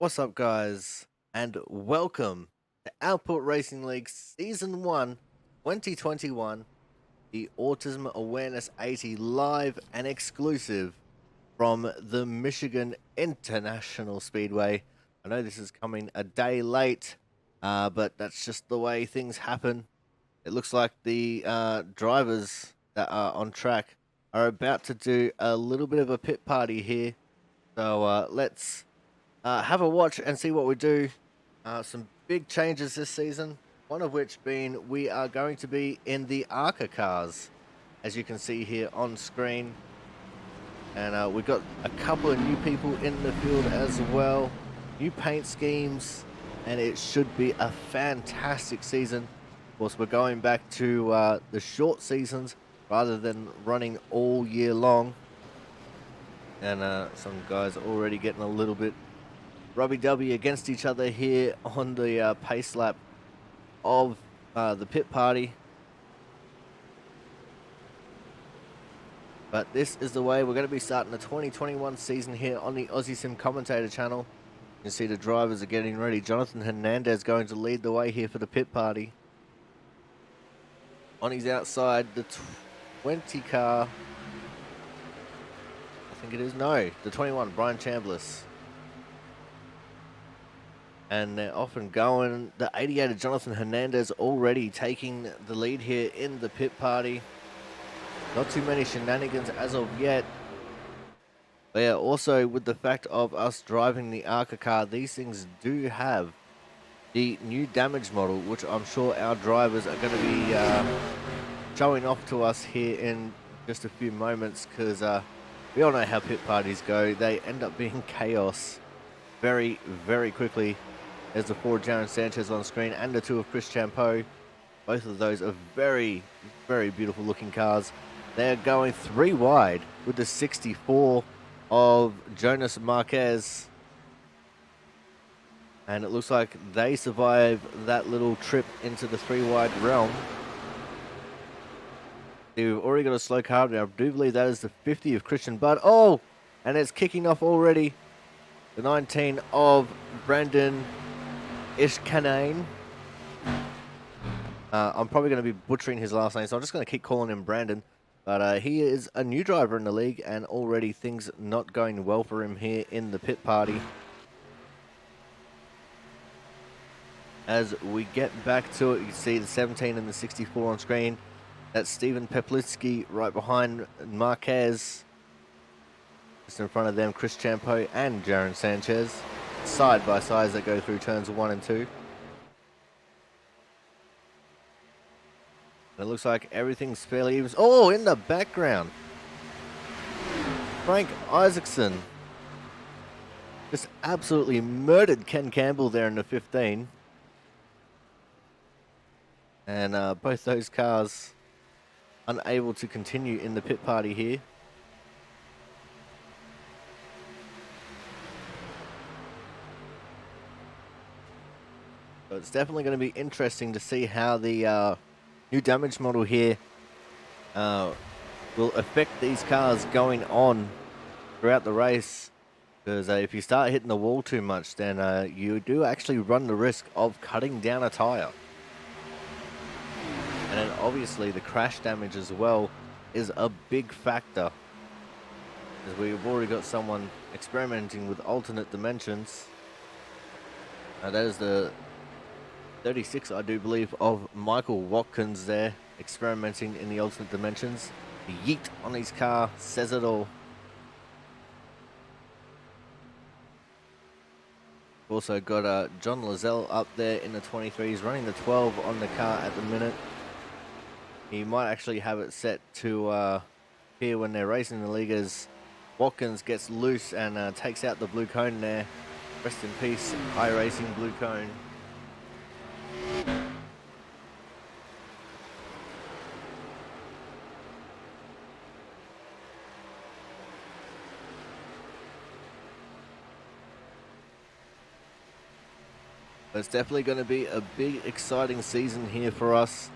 What's up, guys, and welcome to Output Racing League Season 1 2021, the Autism Awareness 80 live and exclusive from the Michigan International Speedway. I know this is coming a day late, but that's just the way things happen. It looks like the drivers that are on track are about to do a little bit of a pit party here. So let's have a watch and see what we do. Some big changes this season, one of which being we are going to be in the ARCA cars, as you can see here on screen. And we've got a couple of new people in the field as well, new paint schemes, and it should be a fantastic season. Of course, we're going back to the short seasons rather than running all year long. And some guys are already getting a little bit rubby-dubby against each other here on the pace lap of the pit party. But this is the way we're going to be starting the 2021 season here on the Aussie Sim Commentator channel. You can see the drivers are getting ready. Jonathan Hernandez going to lead the way here for the pit party. On his outside, the 20 car. I think it is. No, the 21, Brian Chambliss. And they're off and going. The 88 of Jonathan Hernandez already taking the lead here in the pit party. Not too many shenanigans as of yet. But yeah, also with the fact of us driving the ARCA car, these things do have the new damage model, which I'm sure our drivers are going to be showing off to us here in just a few moments, because we all know how pit parties go. They end up being chaos very, very quickly. There's the 4 of Jaron Sanchez on screen and the 2 of Chris Champeau. Both of those are very, very beautiful looking cars. They're going 3 wide with the 64 of Jonas Marquez. And it looks like they survive that little trip into the 3 wide realm. We've already got a slow car now. I do believe that is the 50 of Christian Budd. Oh, and it's kicking off already. The 19 of Brandon Ishkanane. I'm probably going to be butchering his last name, so I'm just going to keep calling him Brandon. But he is a new driver in the league, and already things not going well for him here in the pit party. As we get back to it, you see the 17 and the 64 on screen. That's Steven Peplitsky right behind Marquez. Just in front of them, Chris Champeau and Jaron Sanchez. Side by side as they go through turns 1 and 2. And it looks like everything's fairly even. Oh, in the background, Frank Isaacson just absolutely murdered Ken Campbell there in the 15. And both those cars unable to continue in the pit party here. So it's definitely going to be interesting to see how the new damage model here will affect these cars going on throughout the race. Because if you start hitting the wall too much, then you do actually run the risk of cutting down a tire. And then obviously the crash damage as well is a big factor, as we've already got someone experimenting with alternate dimensions. That is the 36, I do believe, of Michael Watkins there, experimenting in the alternate dimensions. The yeet on his car says it all. Also got John Lazelle up there in the 23. He's running the 12 on the car at the minute. He might actually have it set to appear when they're racing the league, as Watkins gets loose and takes out the blue cone there. Rest in peace, iRacing blue cone. But it's definitely going to be a big, exciting season here for us.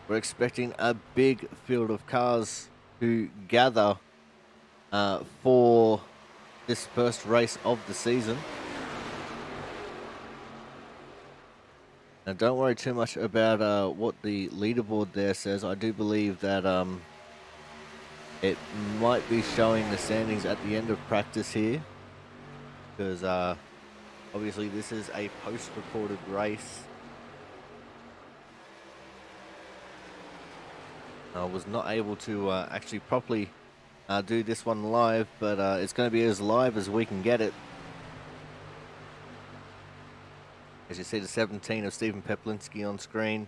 We're expecting a big field of cars to gather for this first race of the season. Now, don't worry too much about what the leaderboard there says. I do believe that it might be showing the standings at the end of practice here, because obviously this is a post-recorded race. I was not able to actually properly do this one live, but it's going to be as live as we can get it. As you see the 17 of Stephen Peplinski on screen,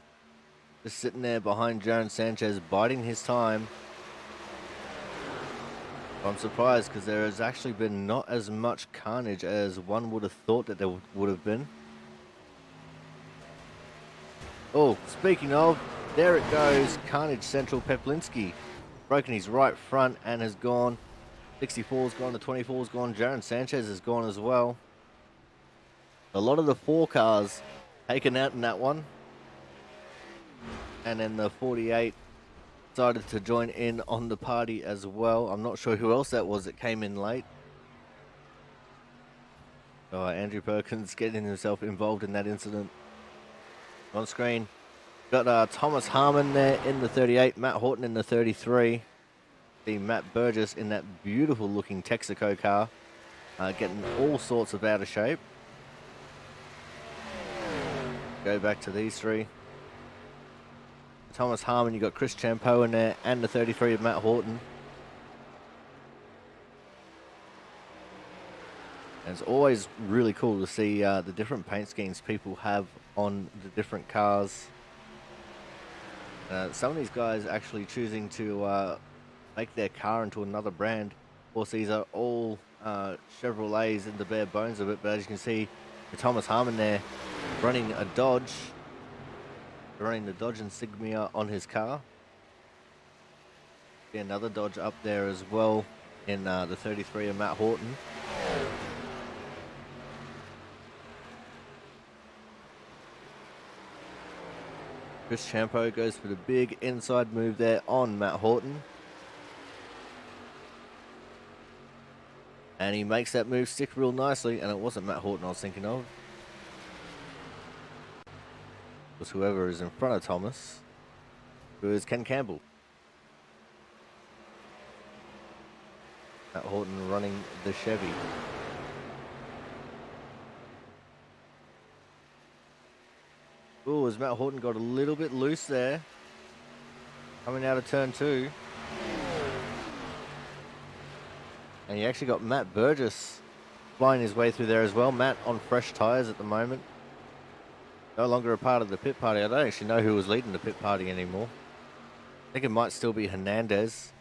just sitting there behind Jaron Sanchez, biding his time. I'm surprised because there has actually been not as much carnage as one would have thought that there would have been. Oh, speaking of, there it goes. Carnage Central Peplinski. Broken his right front and has gone. 64's gone, the 24's gone. Jaron Sanchez is gone as well. A lot of the 4 cars taken out in that one. And then the 48 decided to join in on the party as well. I'm not sure who else that was that came in late. Andrew Perkins getting himself involved in that incident. On screen, got Thomas Harmon there in the 38, Matt Horton in the 33. The Matt Burgess in that beautiful looking Texaco car, getting all sorts of out of shape. Go back to these 3. Thomas Harmon, you got Chris Champeau in there, and the 33 of Matt Horton. And it's always really cool to see the different paint schemes people have on the different cars. Some of these guys actually choosing to make their car into another brand. Of course, these are all Chevrolets in the bare bones of it, but as you can see, the Thomas Harmon there running a Dodge. Running the Dodge Insignia on his car. See another Dodge up there as well in the 33 of Matt Horton. Chris Champeau goes for the big inside move there on Matt Horton. And he makes that move stick real nicely, and it wasn't Matt Horton I was thinking of. It was whoever is in front of Thomas, who is Ken Campbell. Matt Horton running the Chevy. Ooh, as Matt Horton got a little bit loose there. Coming out of turn 2. And he actually got Matt Burgess flying his way through there as well. Matt on fresh tyres at the moment. No longer a part of the pit party. I don't actually know who was leading the pit party anymore. I think it might still be Hernandez.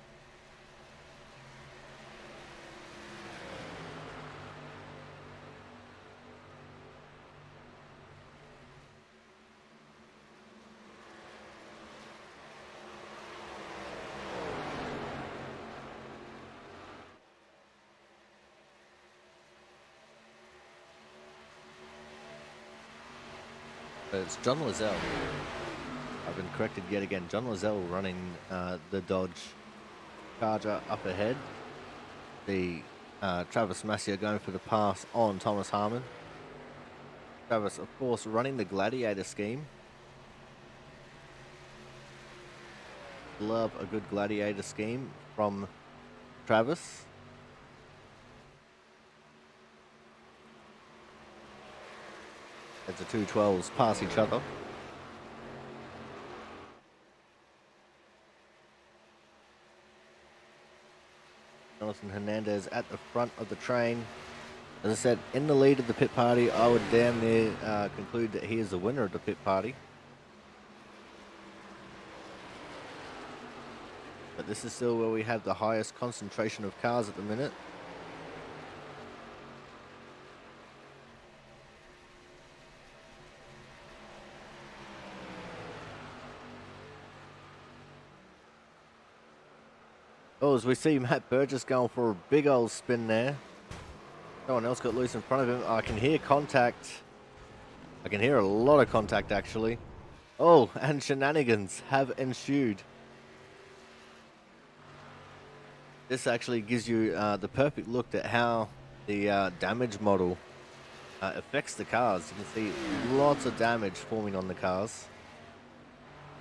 It's John Lozelle. I've been corrected yet again. John Lozelle running the Dodge Charger up ahead. The Travis Massier going for the pass on Thomas Harmon. Travis, of course, running the Gladiator scheme. Love a good Gladiator scheme from Travis. As the 212s pass each other. Jonathan Hernandez at the front of the train. As I said, in the lead of the pit party, I would damn near conclude that he is the winner of the pit party. But this is still where we have the highest concentration of cars at the minute. Oh, as we see Matt Burgess going for a big old spin there. No one else got loose in front of him. I can hear contact. I can hear a lot of contact, actually. Oh, and shenanigans have ensued. This actually gives you the perfect look at how the damage model affects the cars. You can see lots of damage forming on the cars.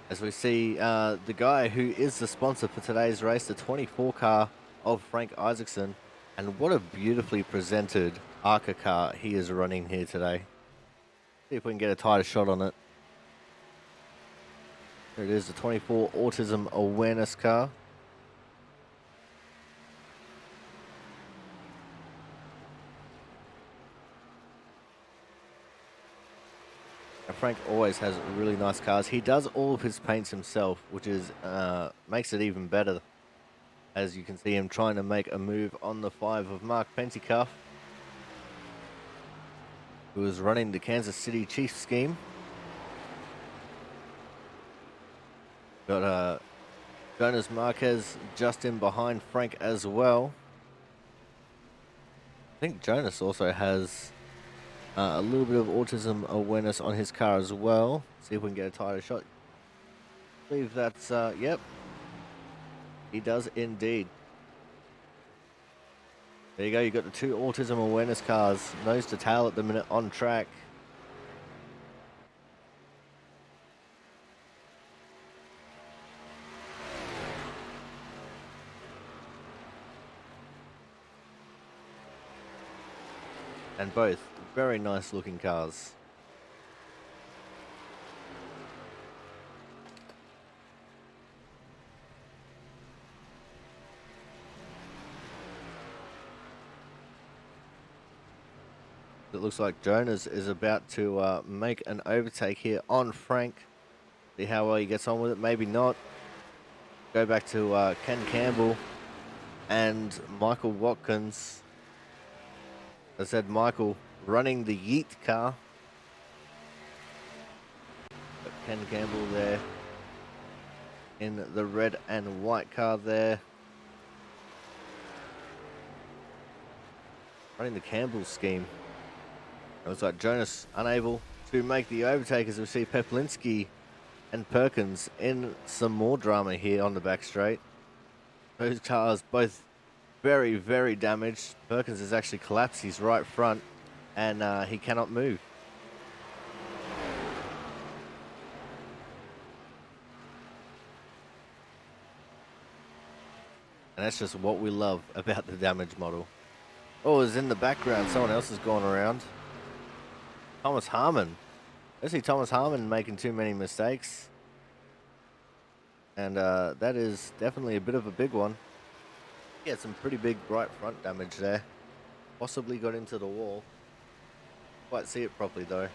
As we see the guy who is the sponsor for today's race, the 24 car of Frank Isaacson. And what a beautifully presented ARCA car he is running here today. See if we can get a tighter shot on it. Here it is, the 24 Autism Awareness car. Frank always has really nice cars. He does all of his paints himself, which is makes it even better. As you can see him trying to make a move on the 5 of Mark Pentecoff, who is running the Kansas City Chiefs scheme. Got Jonas Marquez just in behind Frank as well. I think Jonas also has a little bit of autism awareness on his car as well. See if we can get a tighter shot. I believe that's, yep. He does indeed. There you go, you got the 2 autism awareness cars, nose to tail at the minute on track. And both very nice looking cars. It looks like Jonas is about to make an overtake here on Frank. See how well he gets on with it, maybe not. Go back to Ken Campbell and Michael Watkins. As I said, Michael running the Yeet car. Got Ken Campbell there in the red and white car there. Running the Campbell scheme. It looks like Jonas unable to make the overtake as we see Peplinski and Perkins in some more drama here on the back straight. Those cars both very, very damaged. Perkins has actually collapsed his right front and he cannot move. And that's just what we love about the damage model. Oh, it's in the background. Someone else has gone around. Thomas Harmon. I see Thomas Harmon making too many mistakes. And that is definitely a bit of a big one. He had some pretty big right front damage there. Possibly got into the wall. Quite see it properly though.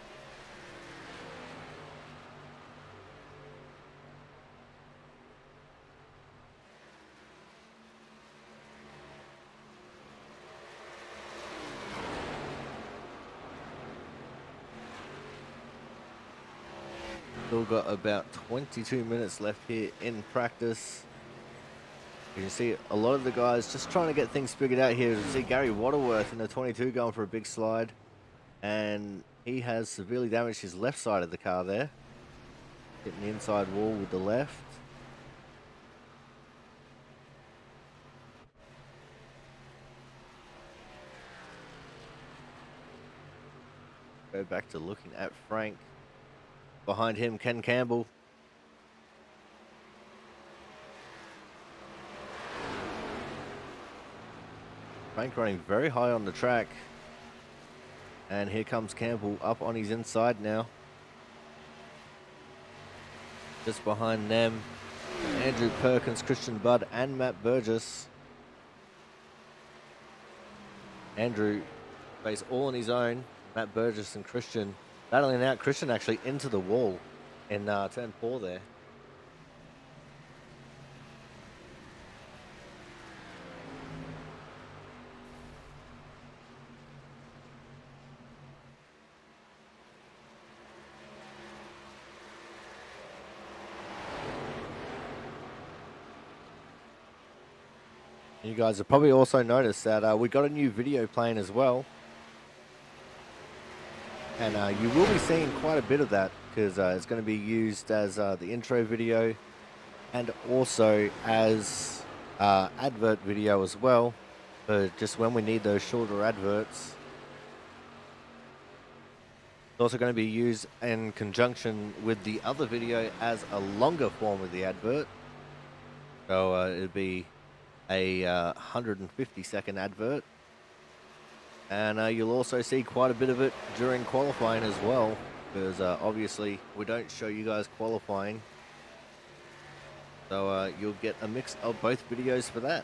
Still got about 22 minutes left here in practice. You can see a lot of the guys just trying to get things figured out here. You see Gary Waterworth in the 22 going for a big slide. And he has severely damaged his left side of the car there. Hitting the inside wall with the left. Go back to looking at Frank. Behind him, Ken Campbell. Frank running very high on the track. And here comes Campbell up on his inside now. Just behind them, Andrew Perkins, Christian Budd, and Matt Burgess. Andrew face all on his own. Matt Burgess and Christian battling out. Christian actually into the wall in turn 4 there. You guys have probably also noticed that we got a new video playing as well. And you will be seeing quite a bit of that because it's going to be used as the intro video and also as advert video as well. But just when we need those shorter adverts. It's also going to be used in conjunction with the other video as a longer form of the advert. So it'd be a 150-second advert. And you'll also see quite a bit of it during qualifying as well, because obviously we don't show you guys qualifying. So you'll get a mix of both videos for that.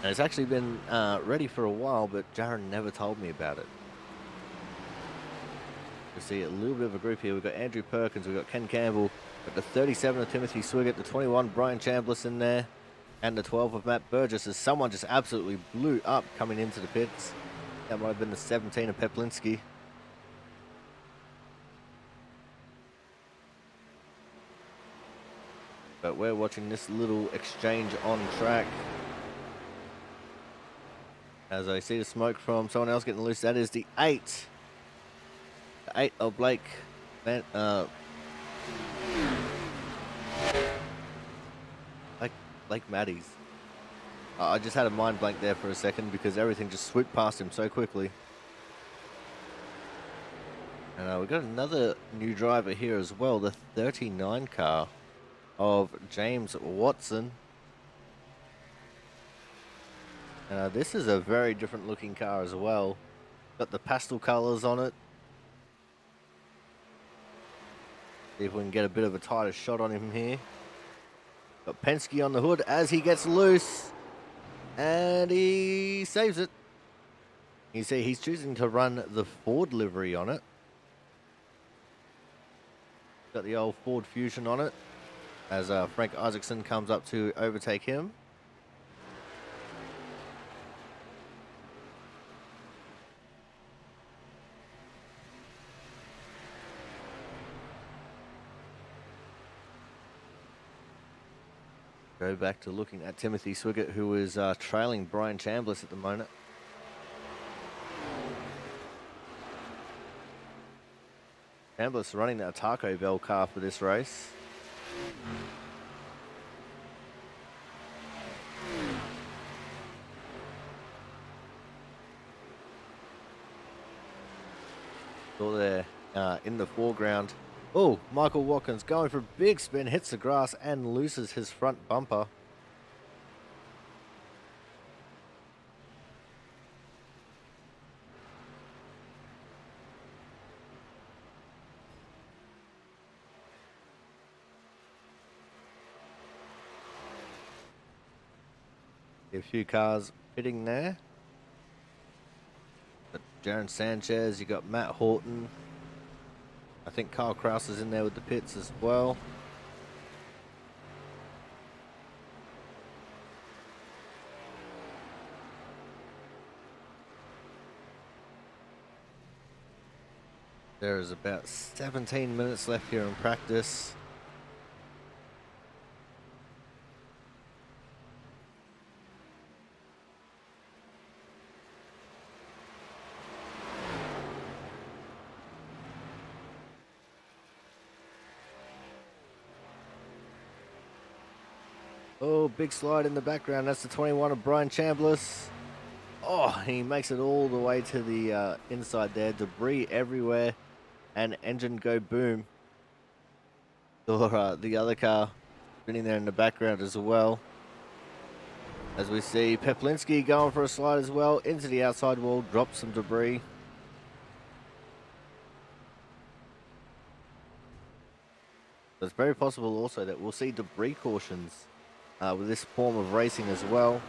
And it's actually been ready for a while, but Jaron never told me about it. We see a little bit of a group here. We've got Andrew Perkins, we've got Ken Campbell, got the 37 of Timothy Swiggett, the 21 Brian Chambliss in there, and the 12 of Matt Burgess, as someone just absolutely blew up coming into the pits. That might have been the 17 of Peplinski. But we're watching this little exchange on track. As I see the smoke from someone else getting loose, that is the 8. The 8 of Blake Matties. I just had a mind blank there for a second because everything just swooped past him so quickly. And we've got another new driver here as well, the 39 car of James Watson. This is a very different looking car as well. Got the pastel colors on it. See if we can get a bit of a tighter shot on him here. Got Penske on the hood as he gets loose. And he saves it. You see he's choosing to run the Ford livery on it. Got the old Ford Fusion on it. As Frank Isaacson comes up to overtake him. Go back to looking at Timothy Swiggett, who is trailing Brian Chambliss at the moment. Chambliss running that Taco Bell car for this race. Still there in the foreground. Oh, Michael Watkins going for a big spin, hits the grass and loses his front bumper. A few cars pitting there. Got Jaron Sanchez, you got Matt Horton. I think Kyle Kraus is in there with the pits as well. There is about 17 minutes left here in practice. Oh, big slide in the background. That's the 21 of Brian Chambliss. Oh, he makes it all the way to the inside there. Debris everywhere. And engine go boom. Or the other car spinning there in the background as well. As we see Peplinski going for a slide as well. Into the outside wall. Drops some debris. So it's very possible also that we'll see debris cautions with this form of racing as well,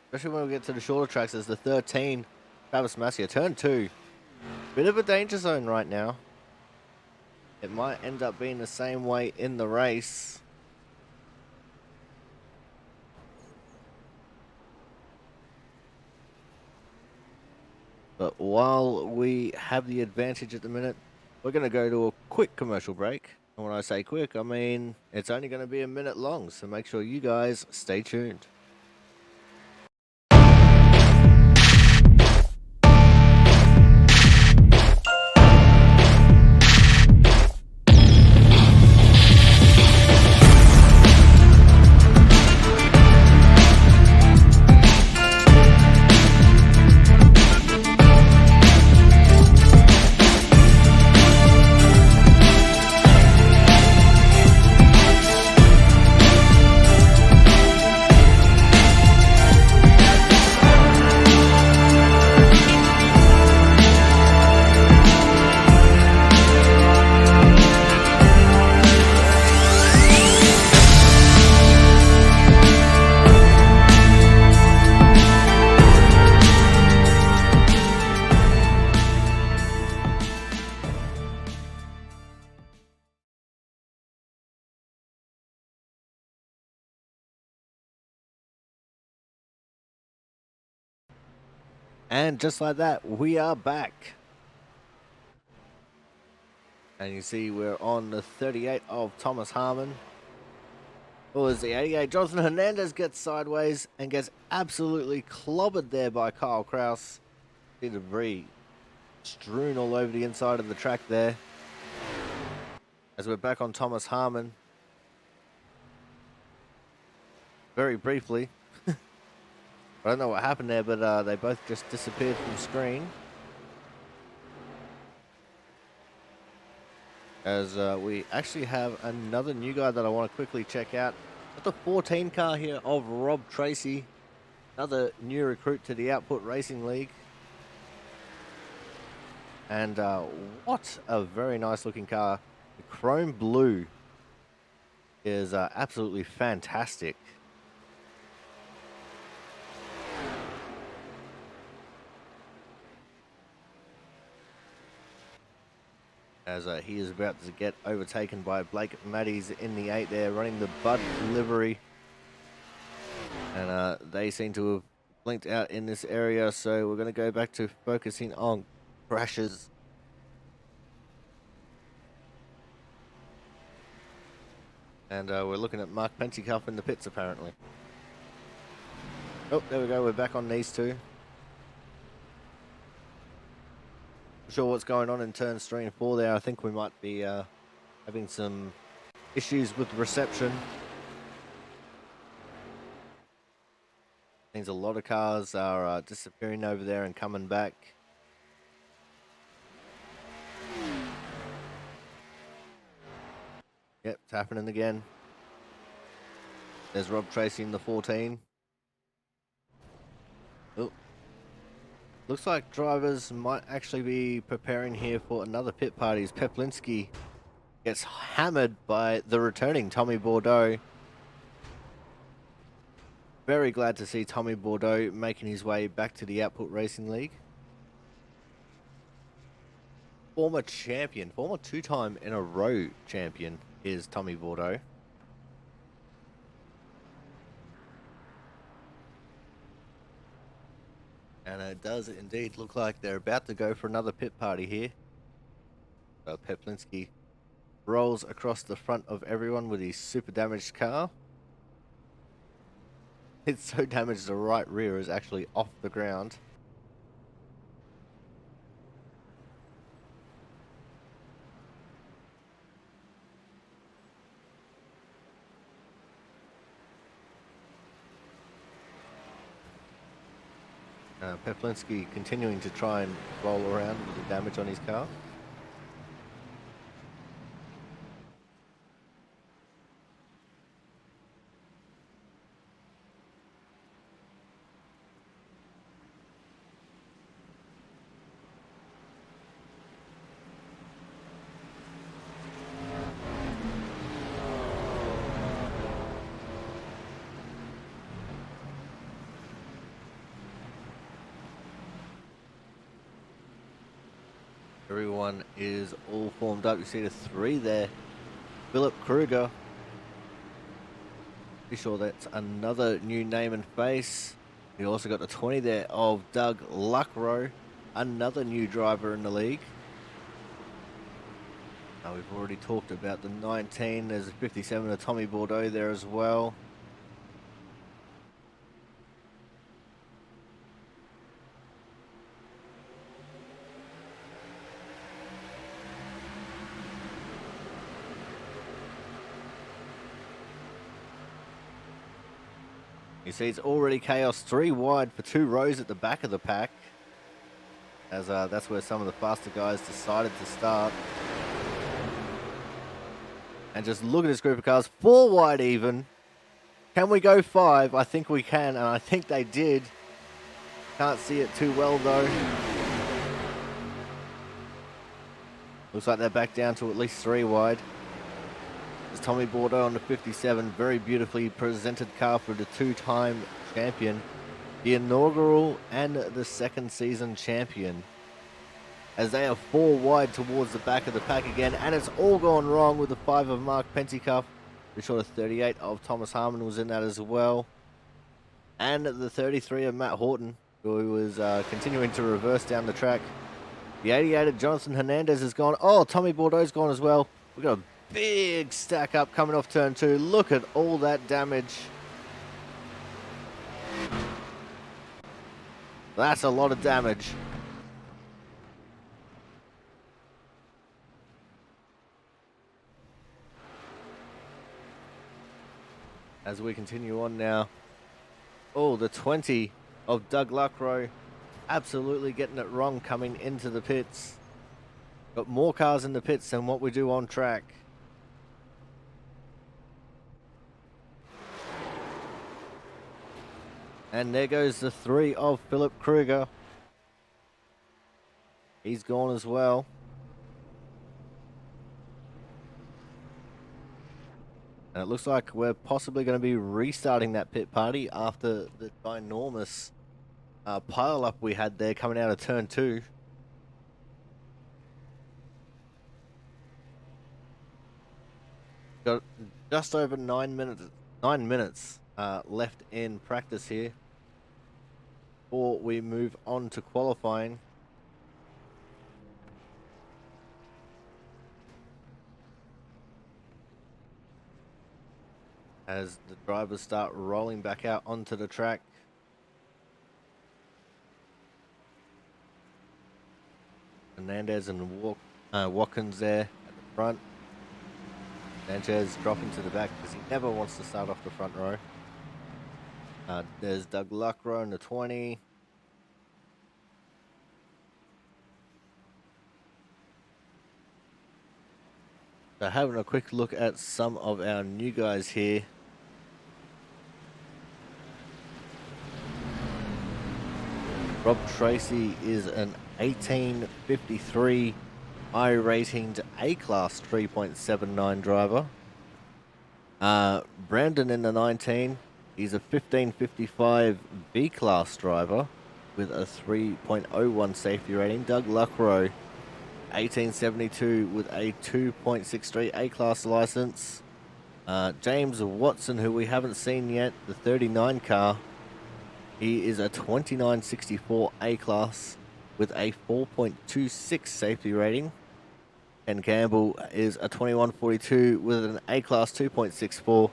especially when we get to the shorter tracks. As the 13 Travis Massier, turn 2, bit of a danger zone right now. It might end up being the same way in the race. But while we have the advantage at the minute, we're going to go to a quick commercial break. And when I say quick, I mean it's only going to be a minute long, so make sure you guys stay tuned. And just like that, we are back. And you see we're on the 38 of Thomas Harmon. It was the 88. Jonathan Hernandez gets sideways and gets absolutely clobbered there by Kyle Kraus. See debris strewn all over the inside of the track there. As we're back on Thomas Harmon. Very briefly. I don't know what happened there, but they both just disappeared from screen. As we actually have another new guy that I want to quickly check out. Got the 14 car here of Rob Tracy. Another new recruit to the Output Racing League. And what a very nice looking car. The chrome blue is absolutely fantastic. As he is about to get overtaken by Blake Matties in the 8 there, running the Bud livery. And they seem to have blinked out in this area, so we're going to go back to focusing on crashes. And we're looking at Mark Pentecoff in the pits, apparently. Oh, there we go, we're back on these two. Not sure what's going on in turns 3 and 4 there. I think we might be having some issues with reception. Seems a lot of cars are disappearing over there and coming back. Yep, it's happening again. There's Rob Tracy in the 14. Oh. Looks like drivers might actually be preparing here for another pit party as Peplinski gets hammered by the returning Tommy Bordeaux. Very glad to see Tommy Bordeaux making his way back to the Output Racing League. Former champion, former 2-time in a row champion is Tommy Bordeaux. And it does indeed look like they're about to go for another pit party here. Peplinski rolls across the front of everyone with his super damaged car. It's so damaged the right rear is actually off the ground. Peplinski continuing to try and roll around with the damage on his car. Everyone is all formed up. You see the 3 there. Philip Kruger. Pretty sure that's another new name and face. You also got the 20 there of Doug Luckrow. Another new driver in the league. Now we've already talked about the 19. There's a 57 of Tommy Bordeaux there as well. You see it's already chaos, 3 wide for 2 rows at the back of the pack. As that's where some of the faster guys decided to start. And just look at this group of cars, 4 wide even. Can we go 5? I think we can, and I think they did. Can't see it too well though. Looks like they're back down to at least 3 wide. There's Tommy Bordeaux on the 57, very beautifully presented car for the 2-time champion, the inaugural and the second season champion. As they are 4 wide towards the back of the pack again, and it's all gone wrong with the 5 of Mark Pentecoff. Be sure the 38 of Thomas Harmon was in that as well. And the 33 of Matt Horton who was continuing to reverse down the track. The 88 of Jonathan Hernandez is gone. Oh, Tommy Bordeaux's gone as well. We've got a big stack up coming off turn 2. Look at all that damage. That's a lot of damage. As we continue on now. Oh, the 20 of Doug Luckrow. Absolutely getting it wrong coming into the pits. Got more cars in the pits than what we do on track. And there goes the 3 of Philip Kruger. He's gone as well. And it looks like we're possibly going to be restarting that pit party after the ginormous pile-up we had there coming out of turn 2. Got just over 9 minutes left in practice here before we move on to qualifying. As the drivers start rolling back out onto the track. Hernandez and Watkins there at the front. Sanchez dropping to the back because he never wants to start off the front row. There's Doug Luckrow in the 20. So having a quick look at some of our new guys here. Rob Tracy is an 1853 I-rated A-Class 3.79 driver. Brandon in the 19, he's a 1555 B-Class driver with a 3.01 safety rating. Doug Luckrow, 1872 with a 2.63 A-Class license. James Watson, who we haven't seen yet, the 39 car, he is a 2964 A-Class with a 4.26 safety rating. Ken Campbell is a 2142 with an A-Class 2.64.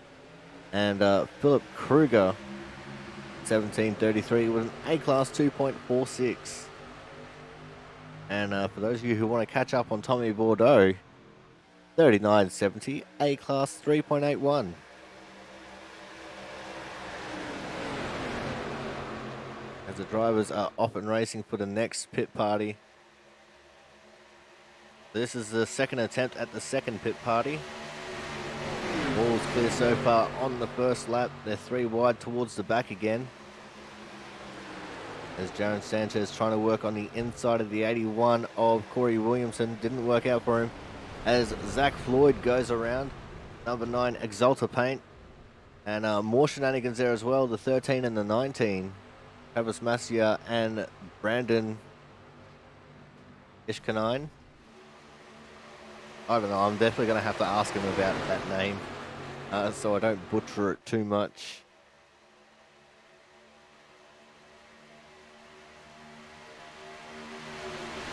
And Philip Kruger, 1733 with an A-Class 2.46. And for those of you who want to catch up on Tommy Bordeaux, 3970 A-Class 3.81. As the drivers are off and racing for the next pit party. This is the second attempt at the second pit party. All's clear so far on the first lap. They're 3 wide towards the back again. As Jaron Sanchez trying to work on the inside of the 81 of Corey Williamson. Didn't work out for him. As Zach Floyd goes around. Number 9, Exalta Paint. And more shenanigans there as well. The 13 and the 19. Travis Masia and Brandon Ishkanine. I don't know. I'm definitely going to have to ask him about that name. So I don't butcher it too much.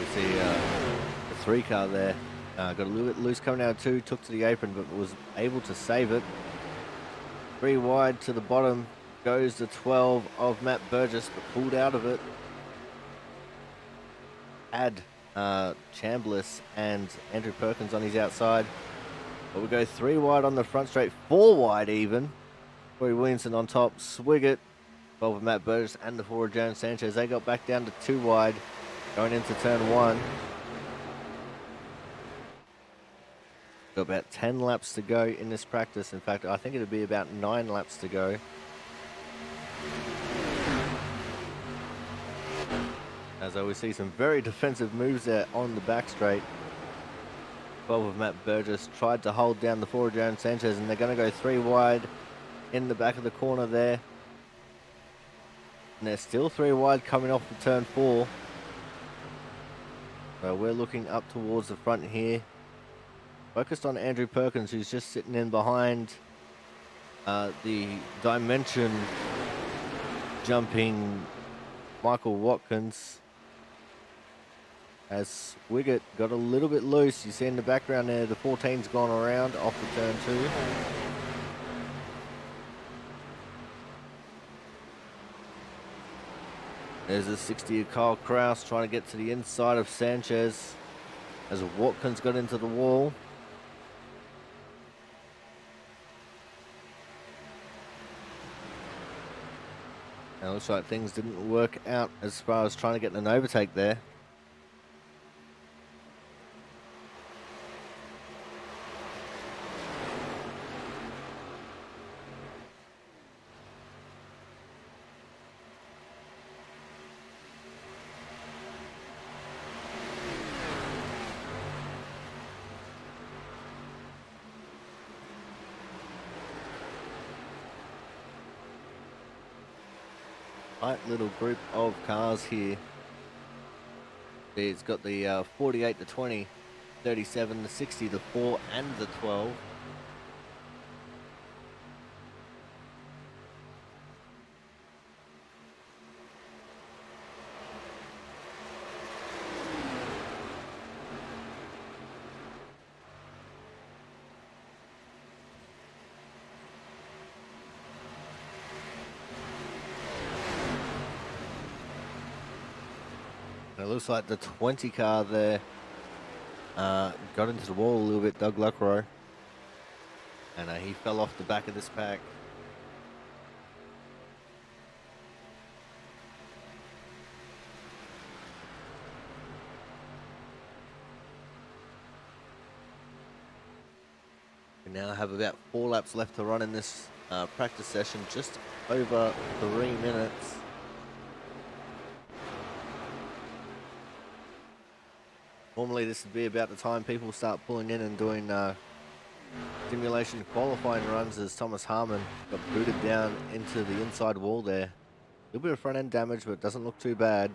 You see the 3 car there. Got a little bit loose coming out of 2. Took to the apron but was able to save it. 3 wide to the bottom. Goes the 12 of Matt Burgess, but pulled out of it. Had Chambliss and Andrew Perkins on his outside. But we go 3 wide on the front straight, 4 wide even. Corey Williamson on top, Swiggett, 12 of Matt Burgess and the 4 of Jaron Sanchez. They got back down to 2 wide going into turn 1. Got about 10 laps to go in this practice. In fact, I think it'll be about 9 laps to go. As we see some very defensive moves there on the back straight. 12 of Matt Burgess tried to hold down the 4 of Jaron Sanchez, and they're going to go 3 wide in the back of the corner there. And they're still 3 wide coming off the turn 4. So we're looking up towards the front here. Focused on Andrew Perkins, who's just sitting in behind the dimension jumping Michael Watkins. As Wiggett got a little bit loose. You see in the background there, the 14's gone around off the turn 2. There's a 60 of Kyle Kraus trying to get to the inside of Sanchez as Watkins got into the wall. Now it looks like things didn't work out as far as trying to get an overtake there. Tight little group of cars here. It's got the 48 to 20, 37 to 60, the 4 and the 12. It looks like the 20 car there got into the wall a little bit, Doug Luckrow. And he fell off the back of this pack. We now have about 4 laps left to run in this practice session, just over 3 minutes. Normally this would be about the time people start pulling in and doing simulation qualifying runs, as Thomas Harmon got booted down into the inside wall there. A little bit of front end damage, but it doesn't look too bad.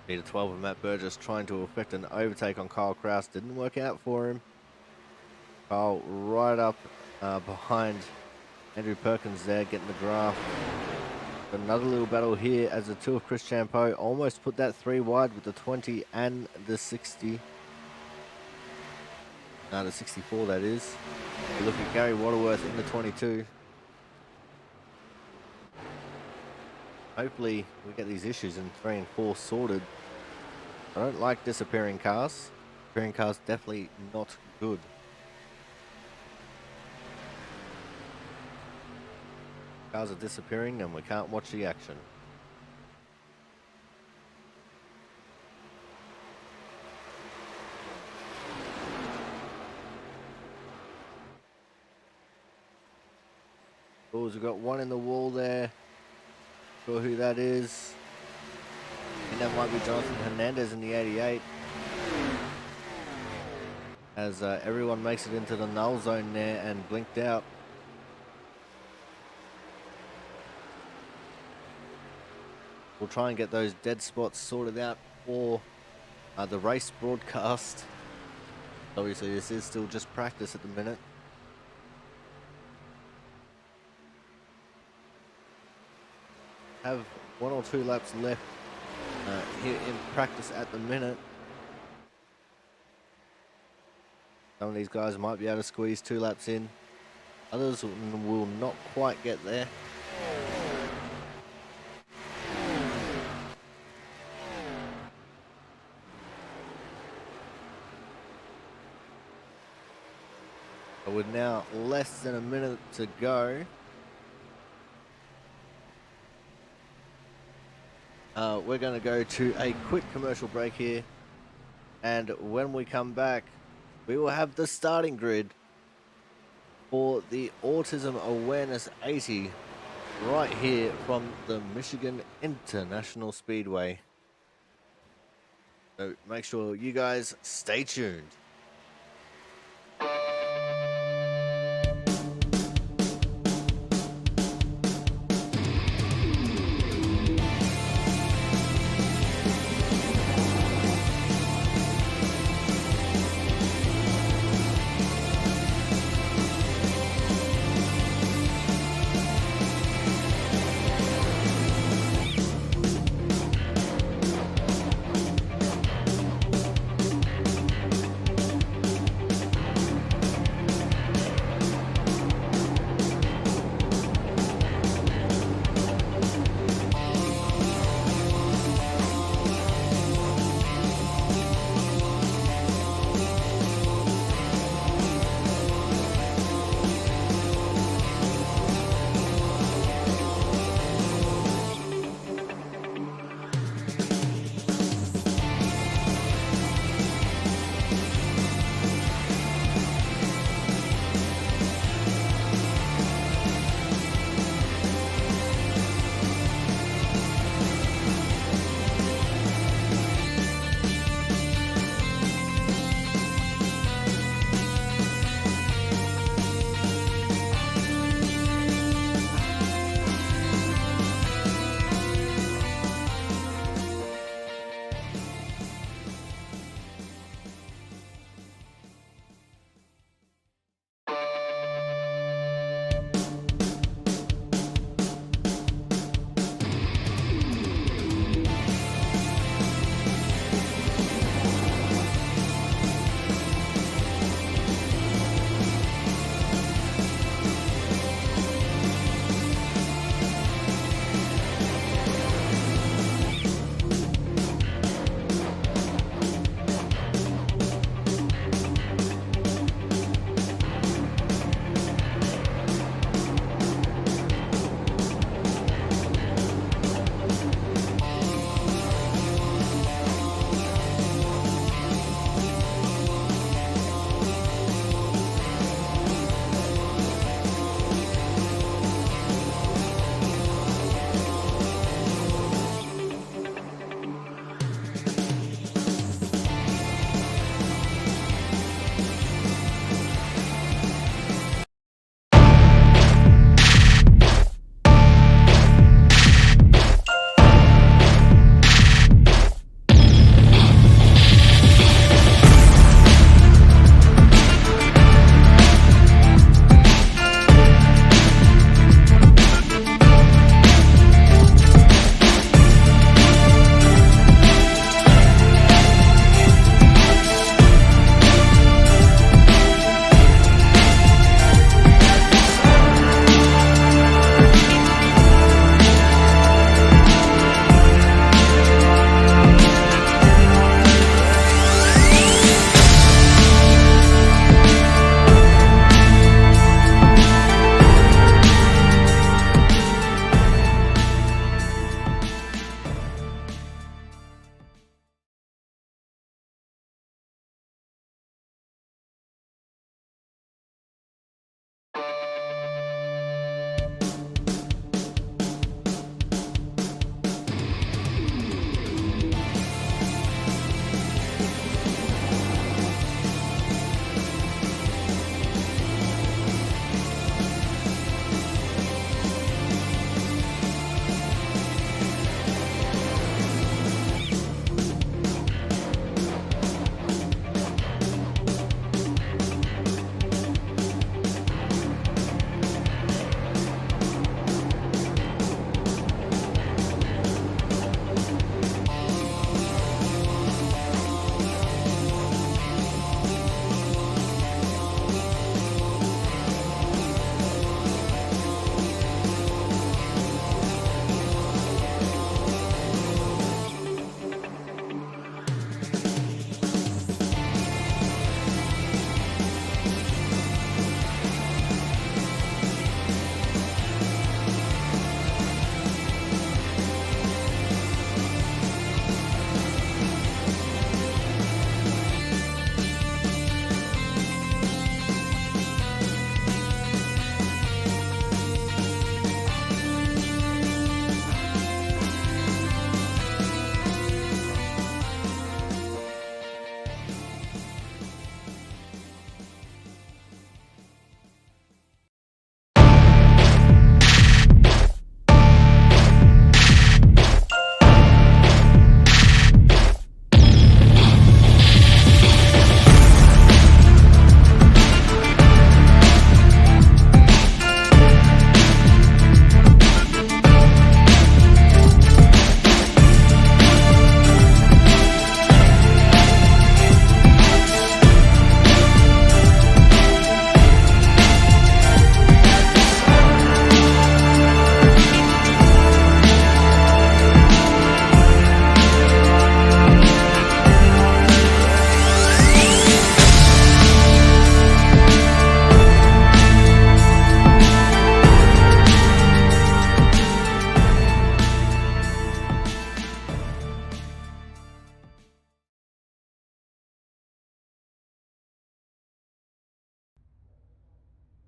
Peter 12 of Matt Burgess trying to effect an overtake on Kyle Kraus. Didn't work out for him. Kyle right up behind Andrew Perkins there, getting the draft. Got another little battle here as the 2 of Chris Champeau almost put that 3 wide with the 20 and the 60. The 64 that is. You look at Gary Waterworth in the 22. Hopefully we get these issues in 3 and 4 sorted. I don't like disappearing cars. Disappearing cars definitely not good. Cars are disappearing and we can't watch the action. Oh, we've got one in the wall there. Sure who that is. I think that might be Jonathan Hernandez in the 88. As everyone makes it into the null zone there and blinked out. We'll try and get those dead spots sorted out for the race broadcast. Obviously this is still just practice at the minute. Have 1 or 2 laps left here in practice at the minute. Some of these guys might be able to squeeze 2 laps in. Others will not quite get there. But with now less than a minute to go, we're going to go to a quick commercial break here, and when we come back we will have the starting grid for the Autism Awareness 80 right here from the Michigan International Speedway. So make sure you guys stay tuned.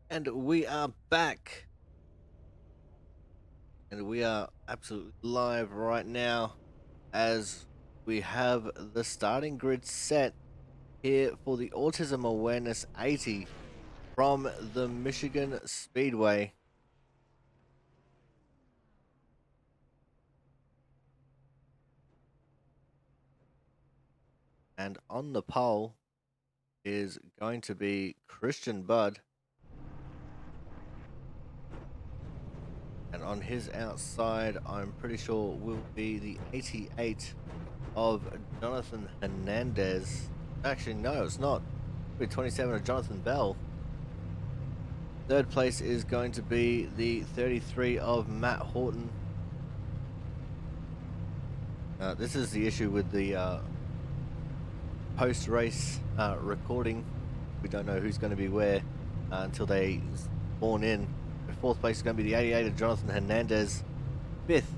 And we are back. And we are absolutely live right now as we have the starting grid set here for the Autism Awareness 80 from the Michigan Speedway. And on the pole is going to be Christian Budd. And on his outside, I'm pretty sure will be the 88 of Jonathan Hernandez. Actually, no, it's not. It'll be 27 of Jonathan Bell. Third place is going to be the 33 of Matt Horton. This is the issue with the post-race recording. We don't know who's going to be where until they spawn in. The fourth place is going to be the 88 of Jonathan Hernandez. Fifth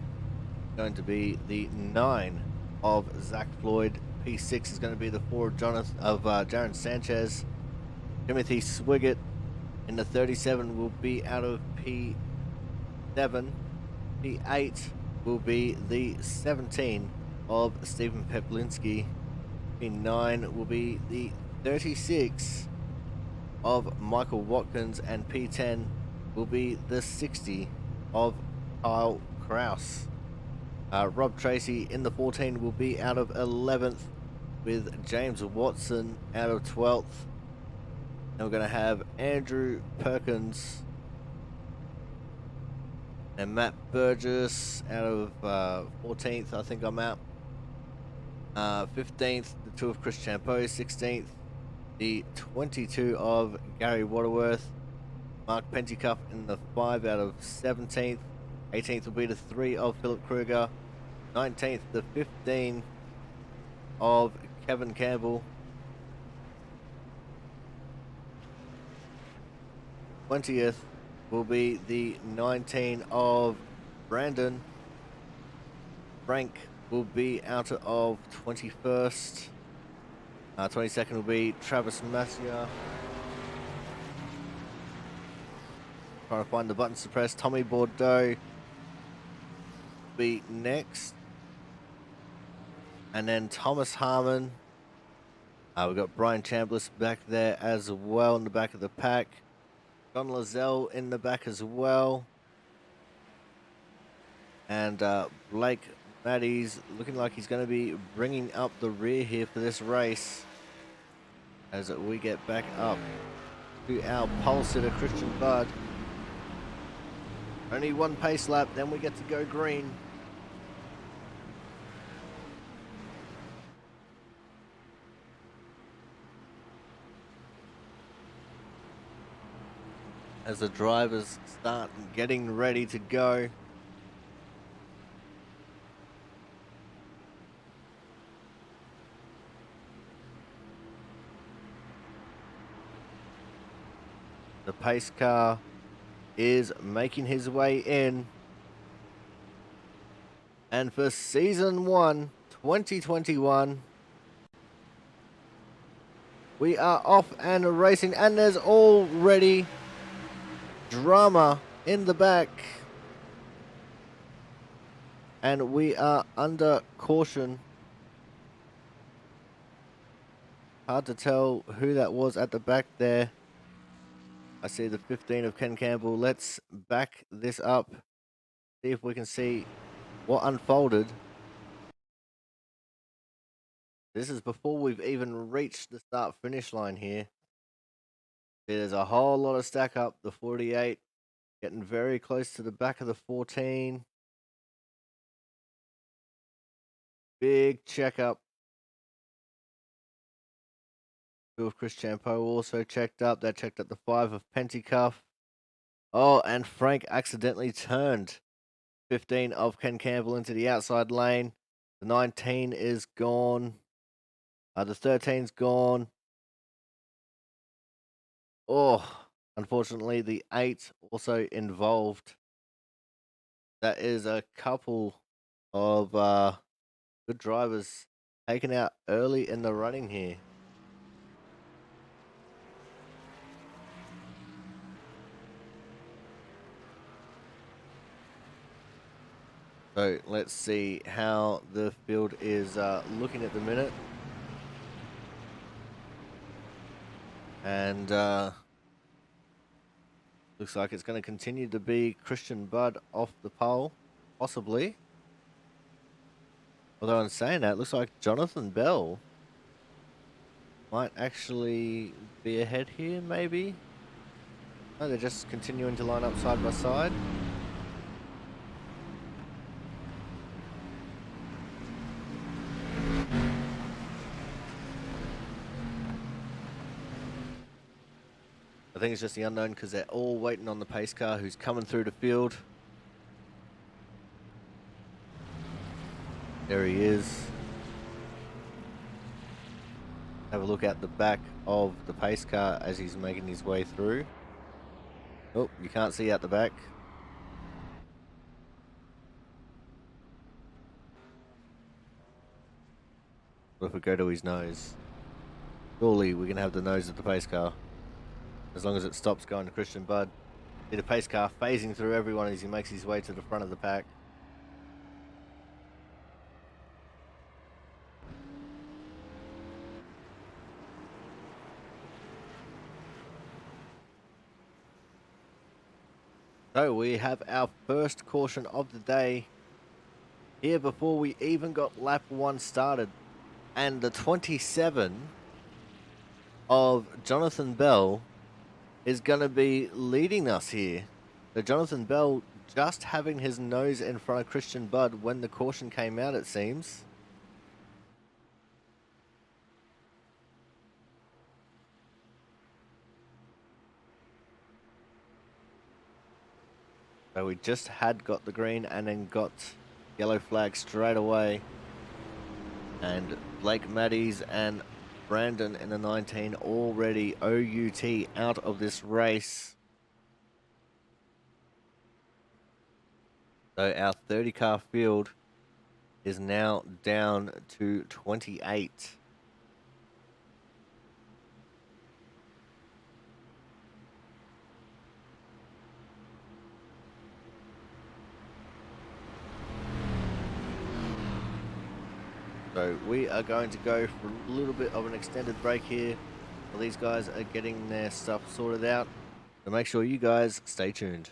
going to be the 9 of Zach Floyd. P6 is going to be the 4 of Jaron Sanchez. Timothy Swiggett in the 37 will be out of P7. P8 will be the 17 of Stephen Peplinski. P9 will be the 36 of Michael Watkins, and P10 will be the 60 of Kyle Kraus. Rob Tracy in the 14 will be out of 11th, with James Watson out of 12th. And we're going to have Andrew Perkins and Matt Burgess out of 14th. I think I'm out. 15th, the 2 of Chris Champeau. 16th, the 22 of Gary Waterworth. Mark Pentecuff in the 5 out of 17th. 18th will be the 3 of Philip Kruger. 19th, the 15 of Kevin Campbell. 20th will be the 19 of Brandon. Frank will be out of 21st. 22nd will be Travis Masia. Trying to find the buttons to press. Tommy Bordeaux will be next. And then Thomas Harmon. We've got Brian Chambliss back there as well in the back of the pack. John Lazelle in the back as well. And Blake Matty's looking like he's going to be bringing up the rear here for this race as we get back up to our pole sitter, Christian Budd. Only one pace lap, then we get to go green. As the drivers start getting ready to go. The pace car is making his way in. And for season 1, 2021, we are off and racing, and there's already drama in the back. And we are under caution. Hard to tell who that was at the back there. I see the 15 of Ken Campbell. Let's back this up. See if we can see what unfolded. This is before we've even reached the start finish line here. There's a whole lot of stack up. The 48 getting very close to the back of the 14. Big checkup. 2 of Chris Champeau also checked up. That checked up the 5 of Pentecuff. Oh, and Frank accidentally turned 15 of Ken Campbell into the outside lane. The 19 is gone. The 13's gone. Oh, unfortunately, the 8 also involved. That is a couple of good drivers taken out early in the running here. So let's see how the field is looking at the minute. And looks like it's going to continue to be Christian Budd off the pole, possibly. Although in saying that, it looks like Jonathan Bell might actually be ahead here, maybe. No, they're just continuing to line up side by side. I think it's just the unknown because they're all waiting on the pace car who's coming through the field. There he is. Have a look at the back of the pace car as he's making his way through. Oh, you can't see out the back. What if we go to his nose? Surely we can have the nose of the pace car. As long as it stops going to Christian Budd. See the pace car phasing through everyone as he makes his way to the front of the pack. So we have our first caution of the day here before we even got lap 1 started. And the 27 of Jonathan Bell is going to be leading us here. So Jonathan Bell just having his nose in front of Christian Budd when the caution came out, it seems. So we just had got the green and then got yellow flag straight away. And Blake Maddies and Brandon in the 19 already OUT out of this race. So our 30 car field is now down to 28. So we are going to go for a little bit of an extended break here while these guys are getting their stuff sorted out. So make sure you guys stay tuned.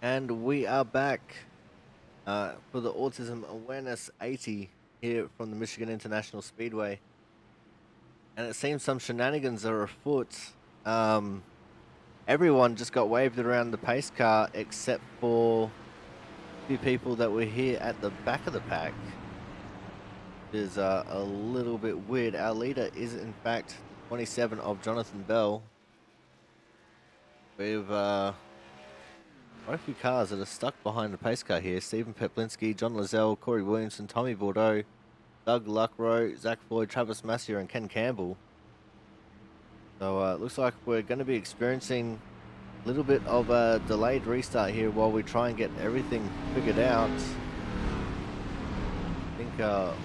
And we are back for the Autism Awareness 80 here from the Michigan International Speedway. And it seems some shenanigans are afoot. Um, Everyone just got waved around the pace car except for a few people that were here at the back of the pack. Which is a little bit weird. Our leader is, in fact, the 27 of Jonathan Bell. We've quite a few cars that are stuck behind the pace car here. Stephen Peplinski, John Lazelle, Corey Williamson, Tommy Bordeaux, Doug Luckrow, Zach Floyd, Travis Massier, and Ken Campbell. So it looks like we're going to be experiencing a little bit of a delayed restart here while we try and get everything figured out. I think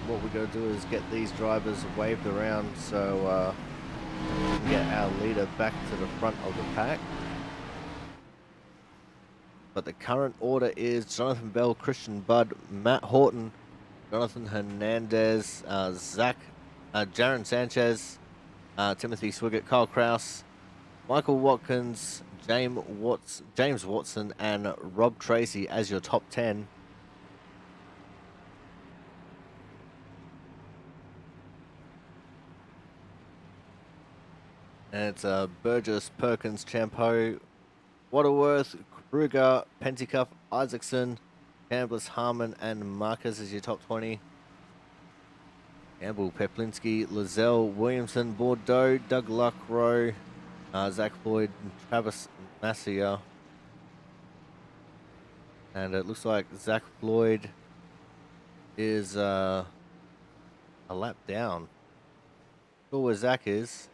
what we're going to do is get these drivers waved around so we can get our leader back to the front of the pack. But the current order is Jonathan Bell, Christian Budd, Matt Horton, Jonathan Hernandez, Jaron Sanchez, Timothy Swiggett, Kyle Kraus, Michael Watkins, James Watson, and Rob Tracy as your top 10. And it's Burgess, Perkins, Champeau, Waterworth, Kruger, Penticuff, Isaacson, Chambliss, Harmon, and Marcus as your top 20. Campbell, Peplinski, Lazelle, Williamson, Bordeaux, Doug Luckrow, Zach Floyd, and Travis Massier. And it looks like Zach Floyd is a lap down. Not sure where Zach is,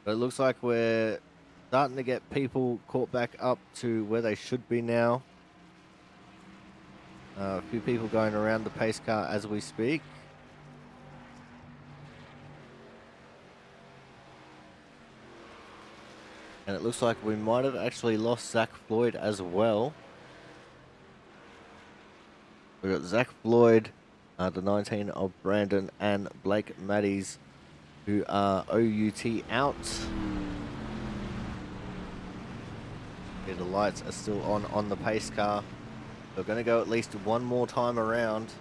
but it looks like we're starting to get people caught back up to where they should be now. A few people going around the pace car as we speak. And it looks like we might have actually lost Zach Floyd as well. We've got Zach Floyd, the 19 of Brandon, and Blake Maddies, who are OUT out. Yeah, the lights are still on the pace car. We're going to go at least one more time around.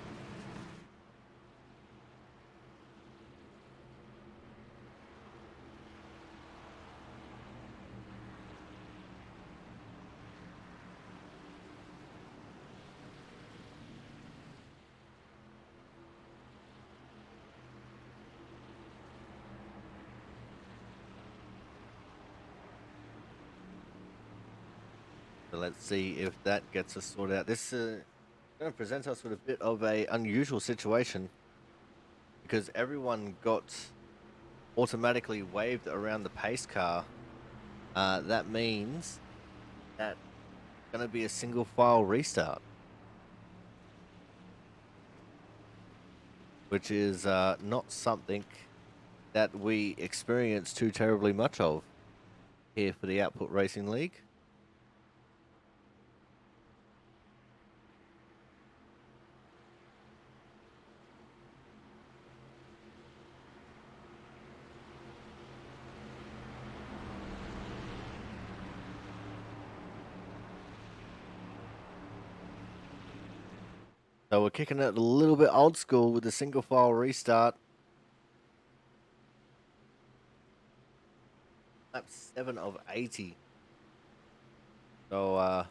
So let's see if that gets us sorted out. This is going to present us with a bit of a unusual situation because everyone got automatically waved around the pace car. That means that it's going to be a single file restart, which is not something that we experience too terribly much of here for the Output Racing League. So we're kicking it a little bit old school with the single file restart. Lap 7 of 80. So,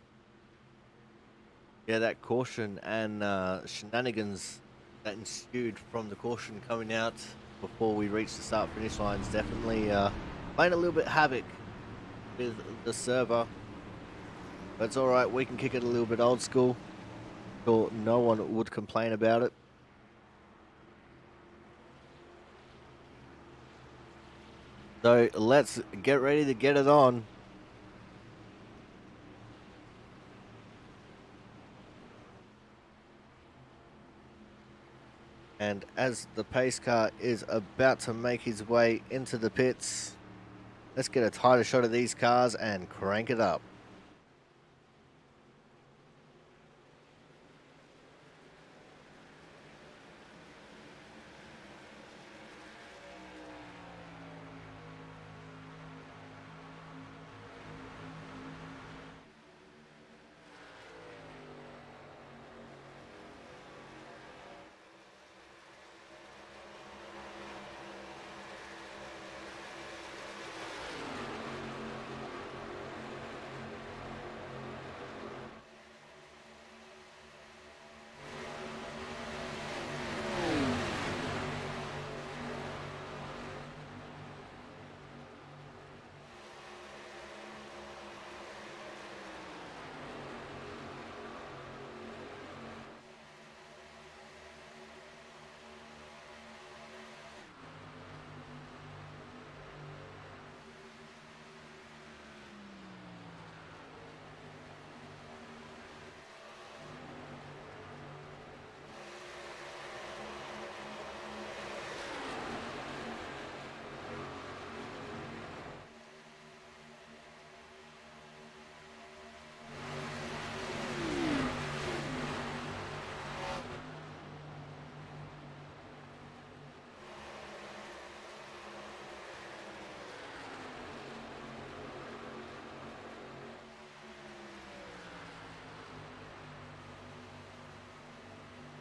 yeah, that caution and shenanigans that ensued from the caution coming out before we reached the start-finish lines definitely playing a little bit havoc with the server. But it's alright, we can kick it a little bit old school. Sure, no one would complain about it. So let's get ready to get it on. And as the pace car is about to make his way into the pits, let's get a tighter shot of these cars and crank it up.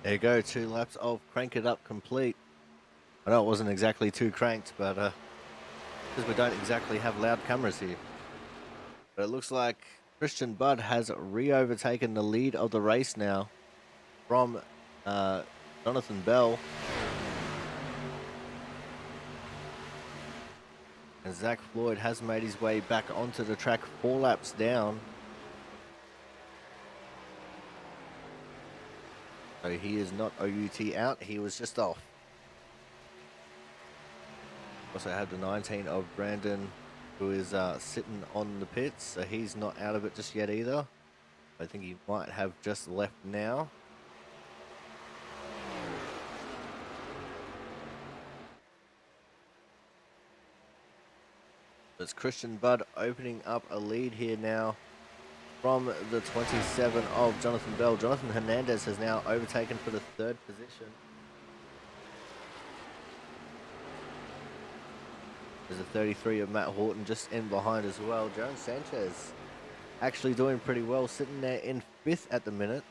There you go, 2 laps of Crank It Up complete. I know it wasn't exactly too cranked, but because we don't exactly have loud cameras here. But it looks like Christian Budd has re-overtaken the lead of the race now from Jonathan Bell. And Zach Floyd has made his way back onto the track 4 laps down. So he is not OUT out, he was just off. Also had the 19 of Brandon, who is sitting on the pits, so he's not out of it just yet either. I think he might have just left now. It's Christian Budd opening up a lead here now from the 27 of Jonathan Bell. Jonathan Hernandez has now overtaken for the 3rd position. There's a 33 of Matt Horton just in behind as well. Jones Sanchez actually doing pretty well, sitting there in 5th at the minute.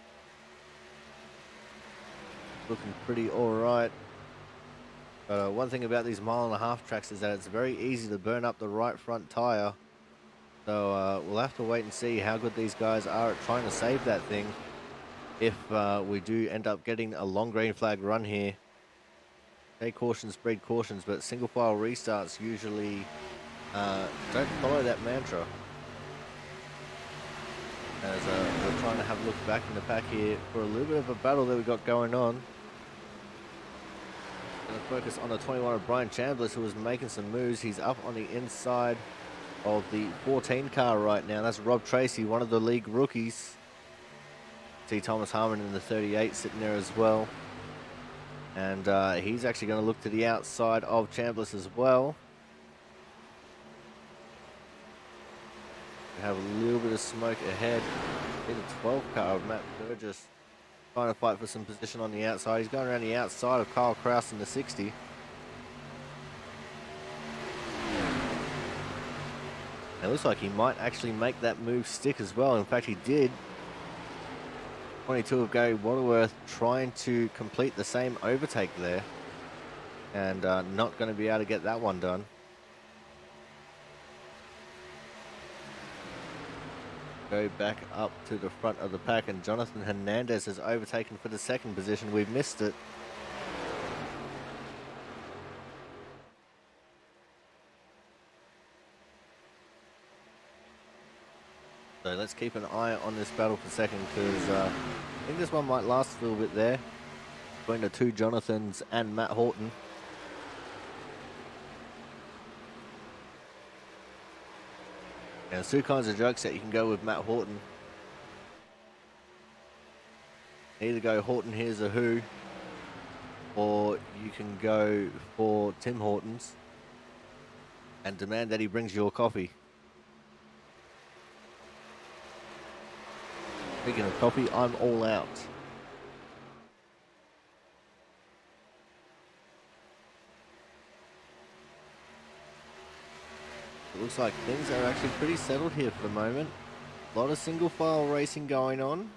Looking pretty alright. But one thing about these 1.5-mile tracks is that it's very easy to burn up the right front tire. So we'll have to wait and see how good these guys are at trying to save that thing if we do end up getting a long green flag run here. Take cautions, breed cautions, but single file restarts usually don't follow that mantra. As we're trying to have a look back in the pack here for a little bit of a battle that we got going on. Going to focus on the 21 of Brian Chambliss, who is making some moves. He's up on the inside of the 14 car right now. That's Rob Tracy, one of the league rookies. See Thomas Harmon in the 38 sitting there as well. And he's actually going to look to the outside of Chambliss as well. We have a little bit of smoke ahead in the 12 car of Matt Burgess, trying to fight for some position on the outside. He's going around the outside of Kyle Kraus in the 60. It looks like he might actually make that move stick as well. In fact, he did. 22 of Gary Waterworth trying to complete the same overtake there. And not going to be able to get that one done. Go back up to the front of the pack, and Jonathan Hernandez has overtaken for the 2nd position. We've missed it. So let's keep an eye on this battle for a second, because I think this one might last a little bit there between the 2 Jonathans and Matt Horton. And there's 2 kinds of jokes that you can go with Matt Horton. Either go Horton Here's a Who, or you can go for Tim Hortons and demand that he brings you a coffee. Speaking of coffee, I'm all out. It looks like things are actually pretty settled here for the moment. A lot of single file racing going on.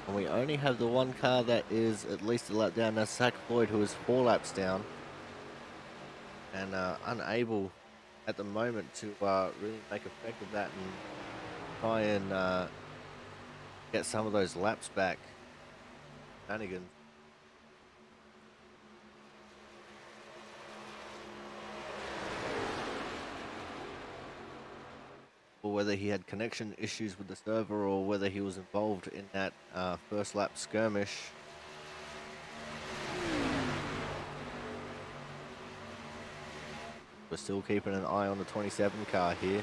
And we only have the 1 car that is at least a lap down. That's Zach Floyd, who is 4 laps down. And unable at the moment to really make effect of that and try and get some of those laps back. Shenanigans. Or whether he had connection issues with the server, or whether he was involved in that first lap skirmish. We're still keeping an eye on the 27 car here.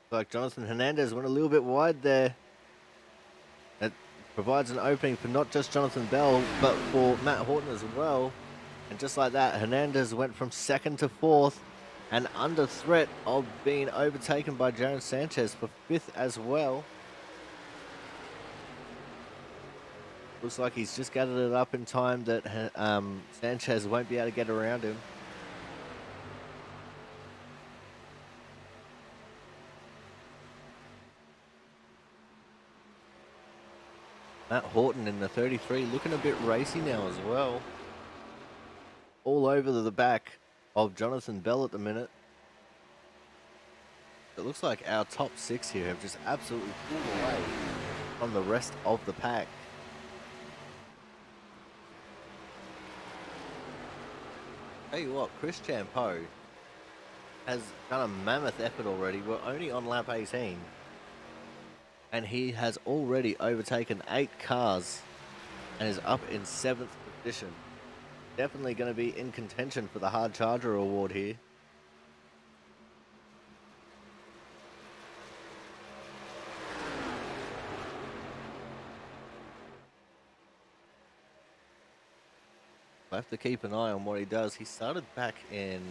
Like Jonathan Hernandez went a little bit wide there. It provides an opening for not just Jonathan Bell, but for Matt Horton as well. And just like that, Hernandez went from second to fourth and under threat of being overtaken by Jaron Sanchez for fifth as well. Looks like he's just gathered it up in time that Sanchez won't be able to get around him. Matt Horton in the 33 looking a bit racy now as well. All over the back of Jonathan Bell at the minute. It looks like our top six here have just absolutely pulled away from the rest of the pack. Tell you what, Chris Champeau has done a mammoth effort already. We're only on lap 18. And he has already overtaken 8 cars and is up in 7th position. Definitely going to be in contention for the Hard Charger award here. I have to keep an eye on what he does. He started back in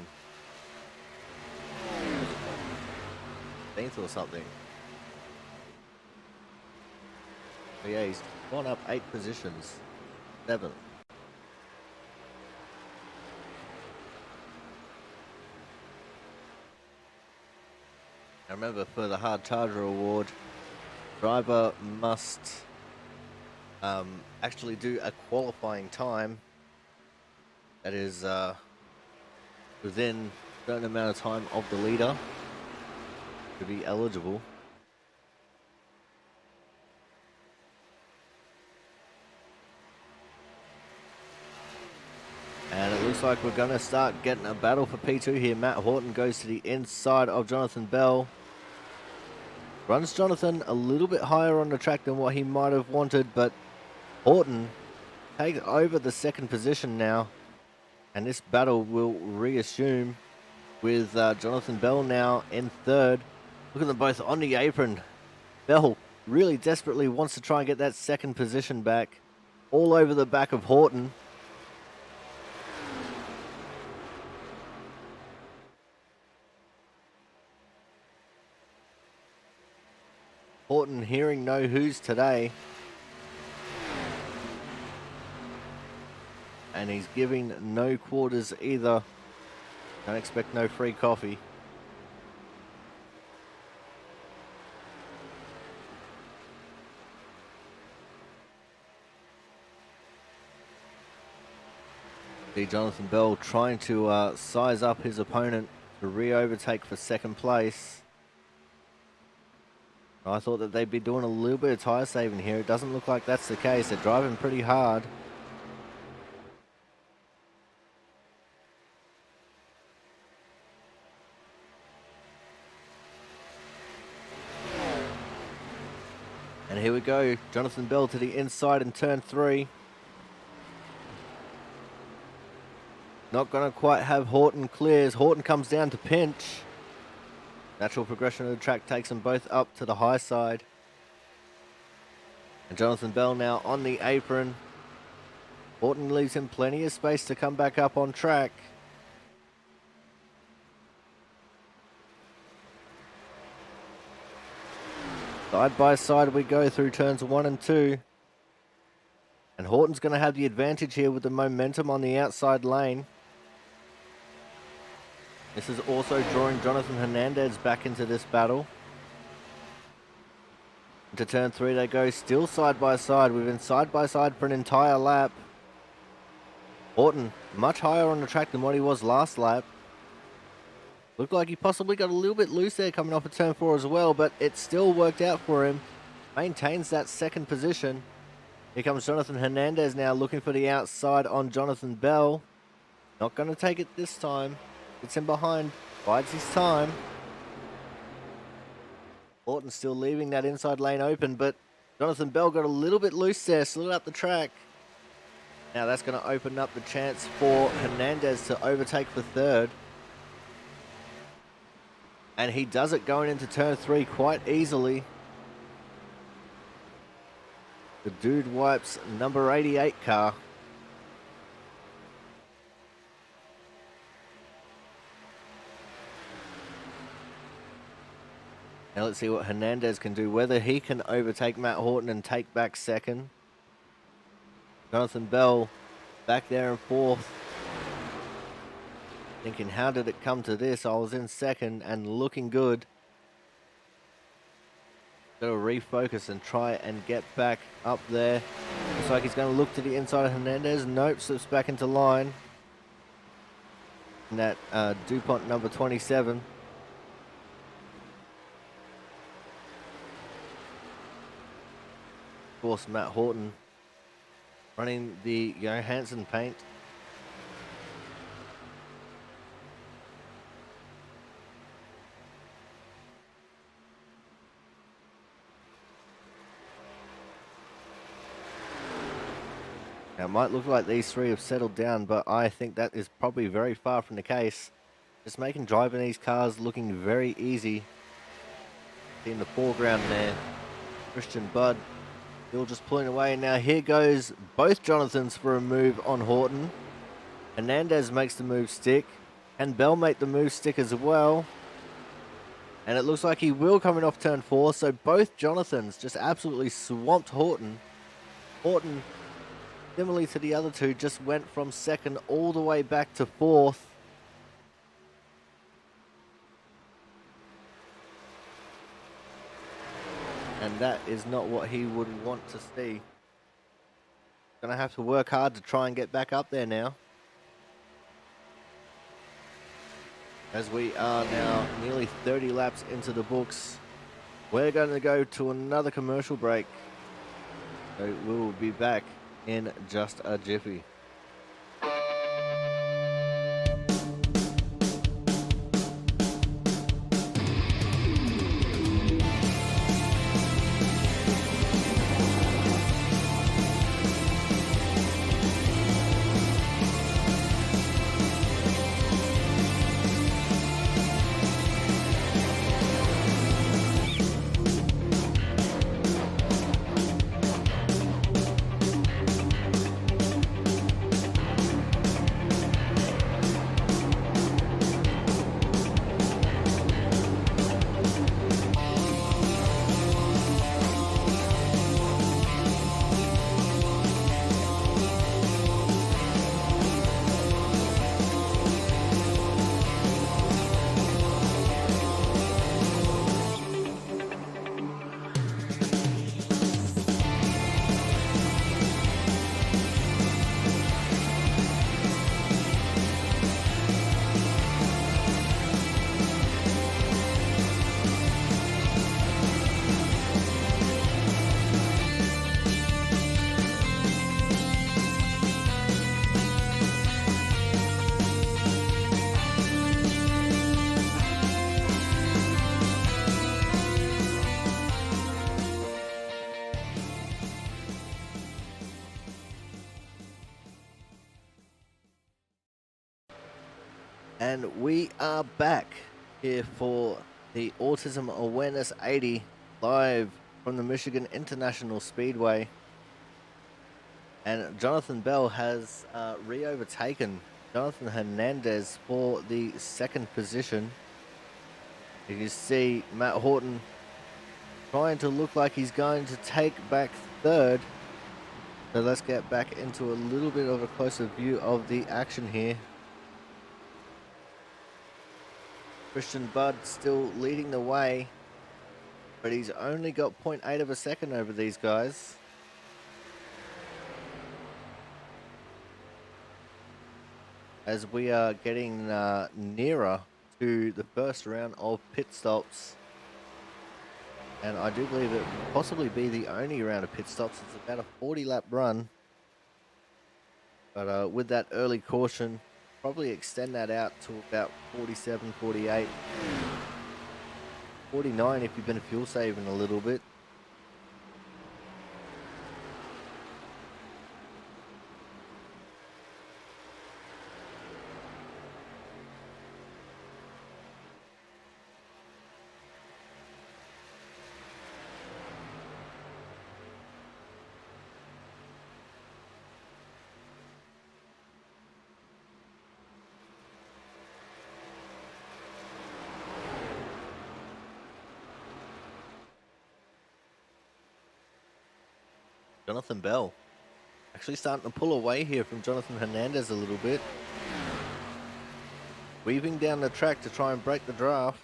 15th or something. But yeah, he's gone up 8 positions. 7th. Now remember, for the Hard Charger award, driver must actually do a qualifying time that is within a certain amount of time of the leader to be eligible. And it looks like we're going to start getting a battle for P2 here. Matt Horton goes to the inside of Jonathan Bell. Runs Jonathan a little bit higher on the track than what he might have wanted, but Horton takes over the second position now. And this battle will reassume with Jonathan Bell now in third. Look at them both on the apron. Bell really desperately wants to try and get that second position back. All over the back of Horton. Horton hearing no who's today. And he's giving no quarters either. Don't expect no free coffee. See Jonathan Bell trying to size up his opponent to re-overtake for second place. I thought that they'd be doing a little bit of tyre saving here. It doesn't look like that's the case. They're driving pretty hard. And here we go. Jonathan Bell to the inside in turn 3. Not going to quite have Horton clears. Horton comes down to pinch. Natural progression of the track takes them both up to the high side. And Jonathan Bell now on the apron. Horton leaves him plenty of space to come back up on track. Side by side we go through turns 1 and 2. And Horton's going to have the advantage here with the momentum on the outside lane. This is also drawing Jonathan Hernandez back into this battle. Into turn 3 they go, still side by side. We've been side by side for an entire lap. Horton much higher on the track than what he was last lap. Looked like he possibly got a little bit loose there coming off of turn 4 as well, but it still worked out for him. Maintains that second position. Here comes Jonathan Hernandez now looking for the outside on Jonathan Bell. Not going to take it this time. Gets him behind, bides his time. Horton still leaving that inside lane open, but Jonathan Bell got a little bit loose there, slid up the track. Now that's going to open up the chance for Hernandez to overtake for third. And he does it going into turn 3 quite easily. the Dude Wipes number 88 car. Now let's see what Hernandez can do, whether he can overtake Matt Horton and take back second. Jonathan Bell back there in fourth. Thinking, how did it come to this? I was in second and looking good. Got to refocus and try and get back up there. Looks like he's going to look to the inside of Hernandez. Nope, slips back into line. And that DuPont number 27. Of course, Matt Horton running the Johansson paint. Now, it might look like these three have settled down, but I think that is probably very far from the case. Just making driving these cars looking very easy. In the foreground there, Christian Budd still just pulling away. Now here goes both Jonathans for a move on Horton. Hernandez makes the move stick, and Bell make the move stick as well. And it looks like he will coming off turn 4, so both Jonathans just absolutely swamped Horton. Horton, similarly to the other two, just went from second all the way back to fourth. And that is not what he would want to see. Gonna have to work hard to try and get back up there now. As we are now nearly 30 laps into the books. We're going to go to another commercial break. So we will be back in just a jiffy. And we are back here for the Autism Awareness 80 live from the Michigan International Speedway. And Jonathan Bell has re-overtaken Jonathan Hernandez for the second position. You can see Matt Horton trying to look like he's going to take back third. So let's get back into a little bit of a closer view of the action here. Christian Budd still leading the way, but he's only got 0.8 of a second over these guys. As we are getting nearer to the first round of pit stops. And I do believe it will possibly be the only round of pit stops. It's about a 40-lap run. But with that early caution, probably extend that out to about 47, 48, 49 if you've been fuel saving a little bit. Jonathan Bell actually starting to pull away here from Jonathan Hernandez a little bit. Weaving down the track to try and break the draft.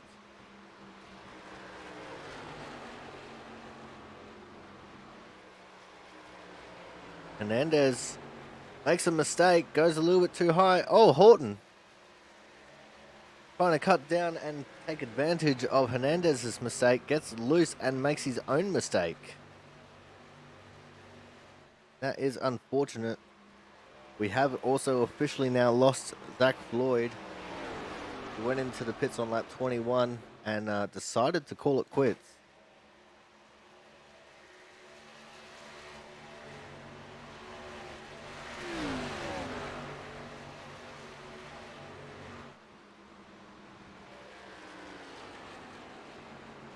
Hernandez makes a mistake, goes a little bit too high. Oh, Horton trying to cut down and take advantage of Hernandez's mistake, gets loose and makes his own mistake. That is unfortunate. We have also officially now lost Zach Floyd. He went into the pits on lap 21 and decided to call it quits.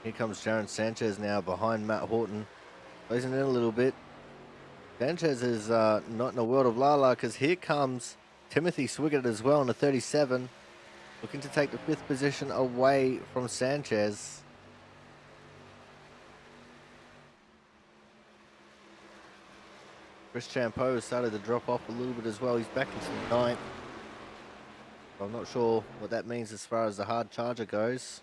Here comes Jaron Sanchez now behind Matt Horton. Closing in a little bit. Sanchez is not in a world of la-la because here comes Timothy Swiggett as well in the 37. Looking to take the 5th position away from Sanchez. Chris Champeau started to drop off a little bit as well. He's back into 9th. I'm not sure what that means as far as the hard charger goes.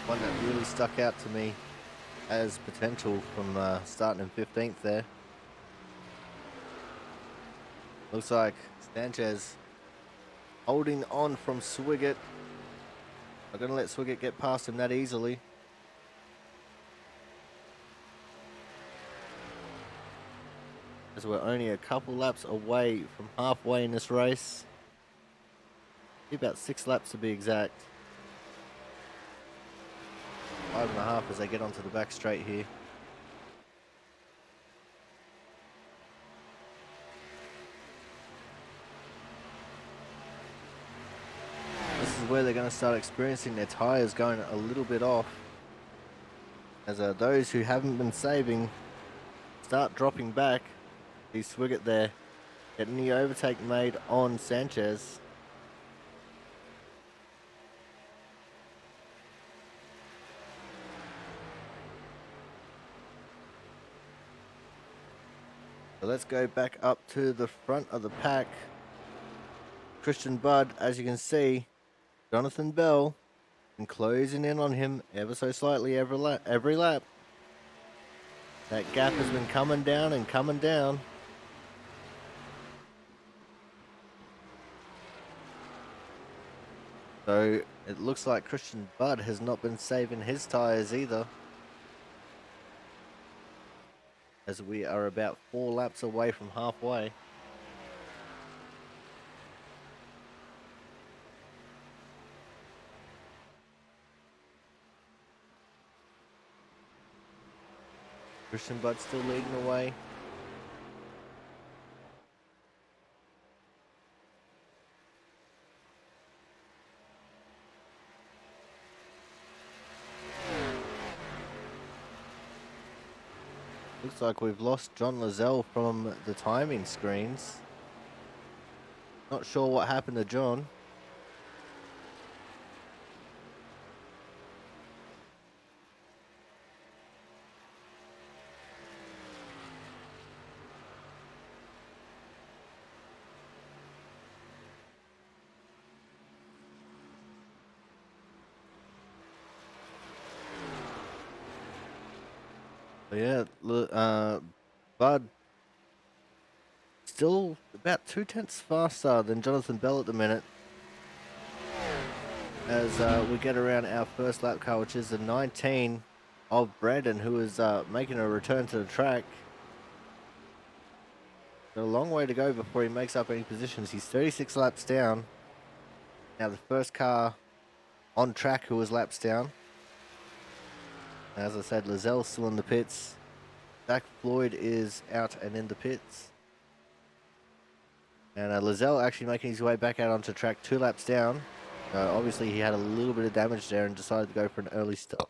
One that really stuck out to me as potential from starting in 15th there. Looks like Sanchez holding on from Swiggett. Not going to let Swiggett get past him that easily. As we're only a couple laps away from halfway in this race. About 6 laps to be exact. 5.5 as they get onto the back straight here. This is where they're going to start experiencing their tyres going a little bit off. As those who haven't been saving start dropping back. See Swiggett there getting the overtake made on Sanchez. So let's go back up to the front of the pack. Christian Budd, as you can see, Jonathan Bell, and closing in on him ever so slightly every lap. That gap has been coming down and coming down. So it looks like Christian Budd has not been saving his tyres either. As we are about 4 laps away from halfway. Christian Budd still leading the way. Looks like we've lost John Lozelle from the timing screens. Not sure what happened to John. But yeah, Bud still about 0.2 faster than Jonathan Bell at the minute. As we get around our first lap car, which is the 19 of Brandon, who is making a return to the track. Got a long way to go before he makes up any positions. He's 36 laps down. Now the first car on track who was laps down. As I said, Lozelle's still in the pits. Zach Floyd is out and in the pits. And Lozelle actually making his way back out onto track 2 laps down. Obviously he had a little bit of damage there and decided to go for an early stop.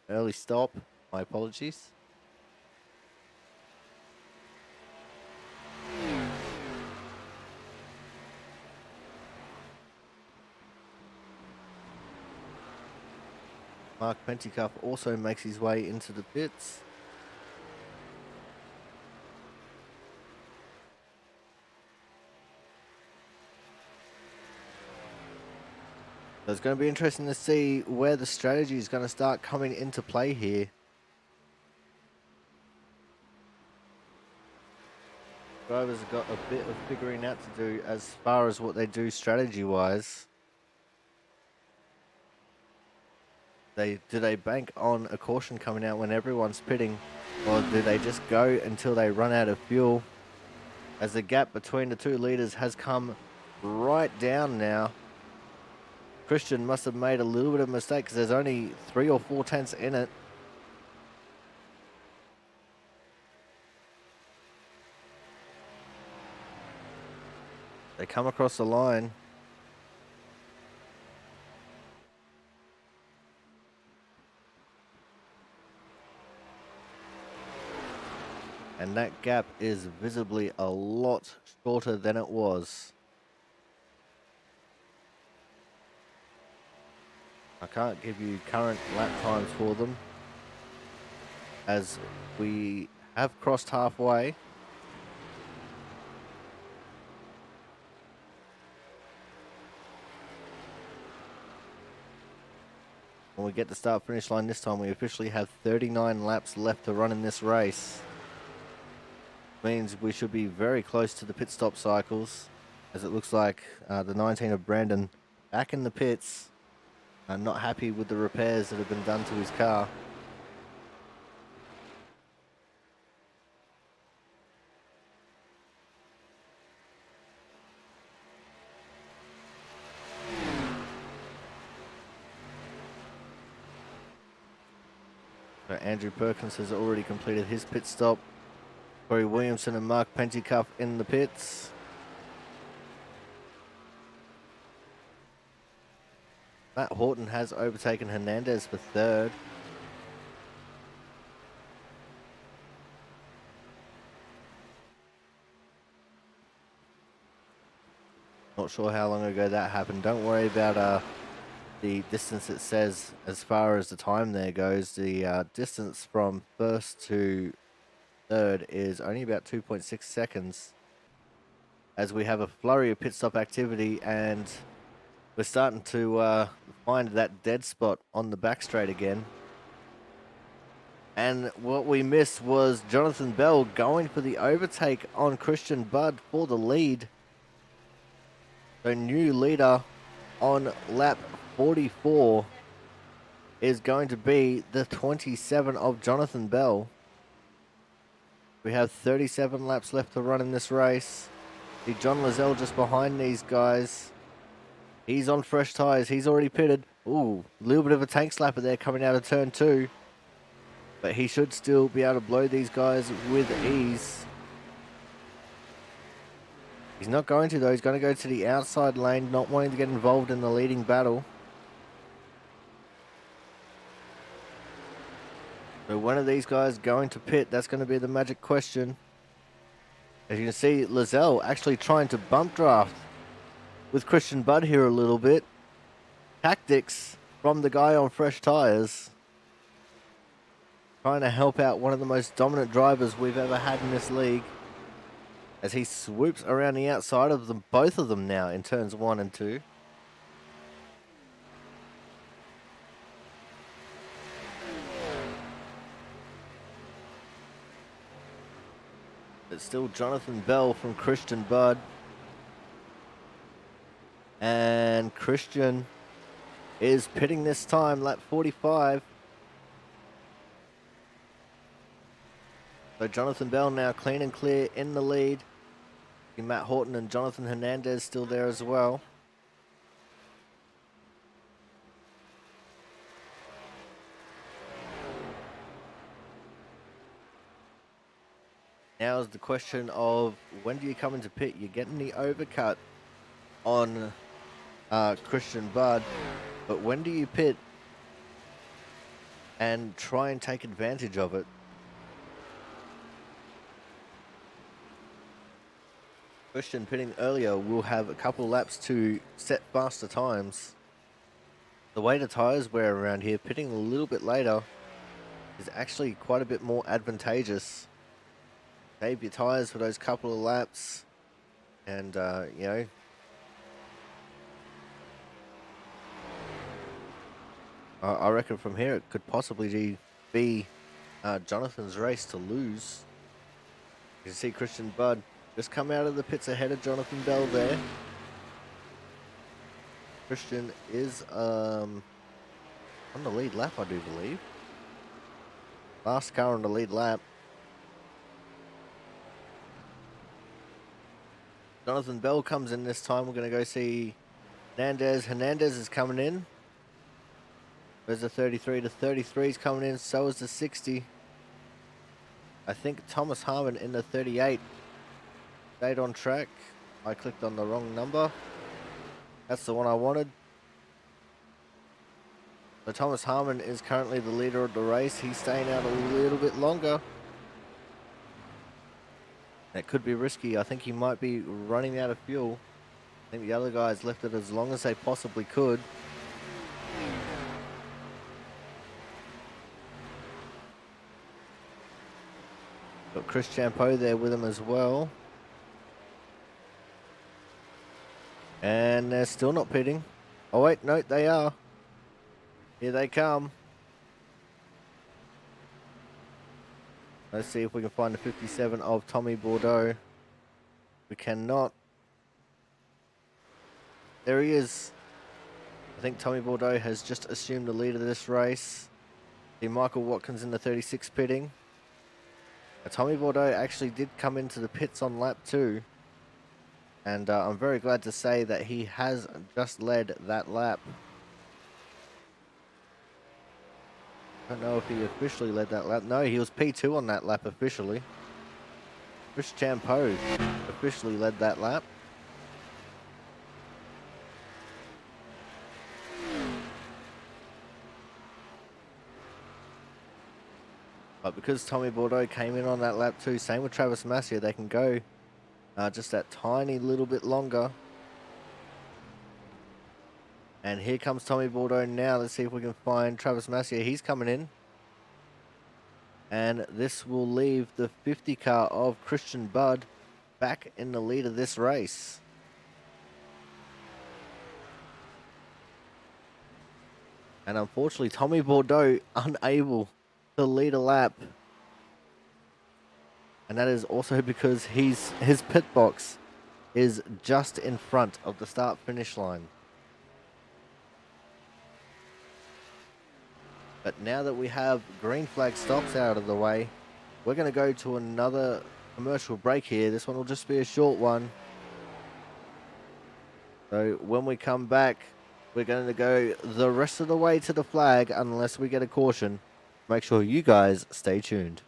Early stop, my apologies. Mark Penticuff also makes his way into the pits. So it's going to be interesting to see where the strategy is going to start coming into play here. Drivers have got a bit of figuring out to do as far as what they do strategy-wise. Do they bank on a caution coming out when everyone's pitting, or do they just go until they run out of fuel? As the gap between the two leaders has come right down now. Christian must have made a little bit of a mistake because there's only 3 or 4 tenths in it. They come across the line. And that gap is visibly a lot shorter than it was. I can't give you current lap times for them, as we have crossed halfway. When we get to start finish line this time, we officially have 39 laps left to run in this race. Means we should be very close to the pit stop cycles, as it looks like the 19 of Brandon back in the pits, not happy with the repairs that have been done to his car. So Andrew Perkins has already completed his pit stop. Corey Williamson and Mark Penticuff in the pits. Matt Horton has overtaken Hernandez for third. Not sure how long ago that happened. Don't worry about the distance it says as far as the time there goes. The distance from first to third is only about 2.6 seconds, as we have a flurry of pit stop activity, and we're starting to find that dead spot on the back straight again. And what we missed was Jonathan Bell going for the overtake on Christian Budd for the lead. So new leader on lap 44 is going to be the 27 of Jonathan Bell. We have 37 laps left to run in this race. See John Lizelle just behind these guys. He's on fresh tyres. He's already pitted. Ooh, a little bit of a tank slapper there coming out of turn 2. But he should still be able to blow these guys with ease. He's not going to, though. He's going to go to the outside lane, not wanting to get involved in the leading battle. So when are these guys going to pit? That's going to be the magic question. As you can see, Lizelle actually trying to bump draft with Christian Budd here a little bit. Tactics from the guy on fresh tyres. Trying to help out one of the most dominant drivers we've ever had in this league, as he swoops around the outside of them, both of them now in turns 1 and 2. It's still Jonathan Bell from Christian Budd. And Christian is pitting this time, lap 45. So Jonathan Bell now clean and clear in the lead. Matt Horton and Jonathan Hernandez still there as well. Now is the question of when do you come into pit? You're getting the overcut on Christian Budd, but when do you pit and try and take advantage of it? Christian pitting earlier will have a couple laps to set faster times. The way the tyres wear around here, pitting a little bit later is actually quite a bit more advantageous. Save your tyres for those couple of laps, and you know, I reckon from here it could possibly be Jonathan's race to lose. You can see Christian Budd just come out of the pits ahead of Jonathan Bell there. Christian is on the lead lap, I do believe. Last car on the lead lap. Jonathan Bell comes in this time. We're going to go see Hernandez. Hernandez is coming in. There's the 33. The 33 is coming in. So is the 60. I think Thomas Harmon in the 38 stayed on track. I clicked on the wrong number. That's the one I wanted. So Thomas Harmon is currently the leader of the race. He's staying out a little bit longer. That could be risky. I think he might be running out of fuel. I think the other guys left it as long as they possibly could. Got Chris Champeau there with him as well. And they're still not pitting. Oh wait, no, they are. Here they come. Let's see if we can find the 57 of Tommy Bordeaux. We cannot. There he is. I think Tommy Bordeaux has just assumed the lead of this race. See Michael Watkins in the 36 pitting. Tommy Bordeaux actually did come into the pits on lap 2. And I'm very glad to say that he has just led that lap. I don't know if he officially led that lap. No, he was P2 on that lap officially. Chris Champeau officially led that lap. But because Tommy Bordeaux came in on that lap too, same with Travis Massier, they can go just that tiny little bit longer. And here comes Tommy Bordeaux now. Let's see if we can find Travis Massier. He's coming in. And this will leave the 50 car of Christian Budd back in the lead of this race. And unfortunately, Tommy Bordeaux unable to lead a lap. And that is also because his pit box is just in front of the start-finish line. But now that we have green flag stops out of the way, we're going to go to another commercial break here. This one will just be a short one. So when we come back, we're going to go the rest of the way to the flag unless we get a caution. Make sure you guys stay tuned.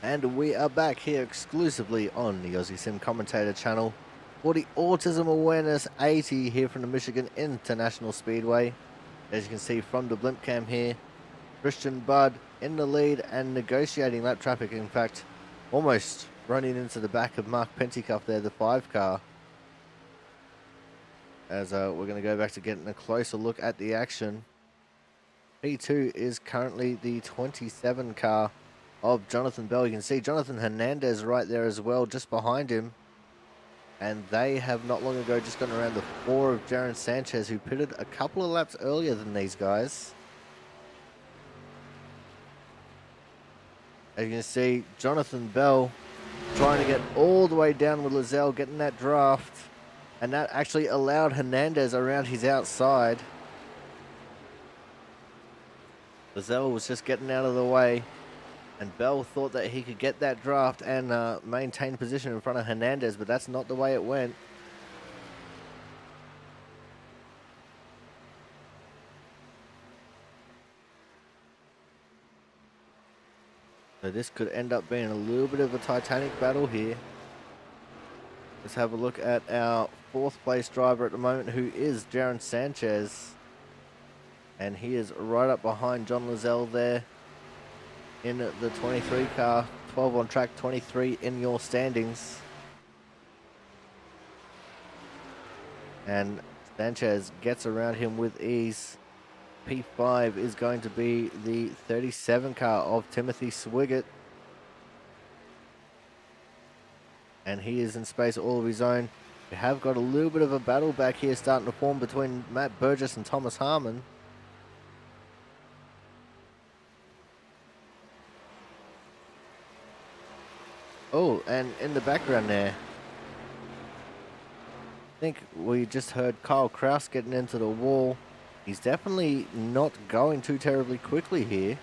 And we are back here exclusively on the Aussie Sim Commentator channel for the Autism Awareness 80 here from the Michigan International Speedway. As you can see from the blimp cam here, Christian Budd in the lead and negotiating lap traffic. In fact, almost running into the back of Mark Pentecoff there, the 5 car. As we're going to go back to getting a closer look at the action. P2 is currently the 27 car of Jonathan Bell. You can see Jonathan Hernandez right there as well, just behind him. and they have not long ago just gotten around the 4 of Jaron Sanchez, who pitted a couple of laps earlier than these guys. As you can see, Jonathan Bell trying to get all the way down with Lizelle, getting that draft, and that actually allowed Hernandez around his outside. Lizelle was just getting out of the way, and Bell thought that he could get that draft and maintain position in front of Hernandez, but that's not the way it went. So this could end up being a little bit of a titanic battle here. Let's have a look at our 4th place driver at the moment, who is Jaron Sanchez. And he is right up behind John Lizelle there in the 23 car. 12 on track, 23 in your standings. And Sanchez gets around him with ease. P5 is going to be the 37 car of Timothy Swiggett. And he is in space all of his own. We have got a little bit of a battle back here starting to form between Matt Burgess and Thomas Harmon. Oh, and in the background there, I think we just heard Kyle Kraus getting into the wall. He's definitely not going too terribly quickly here.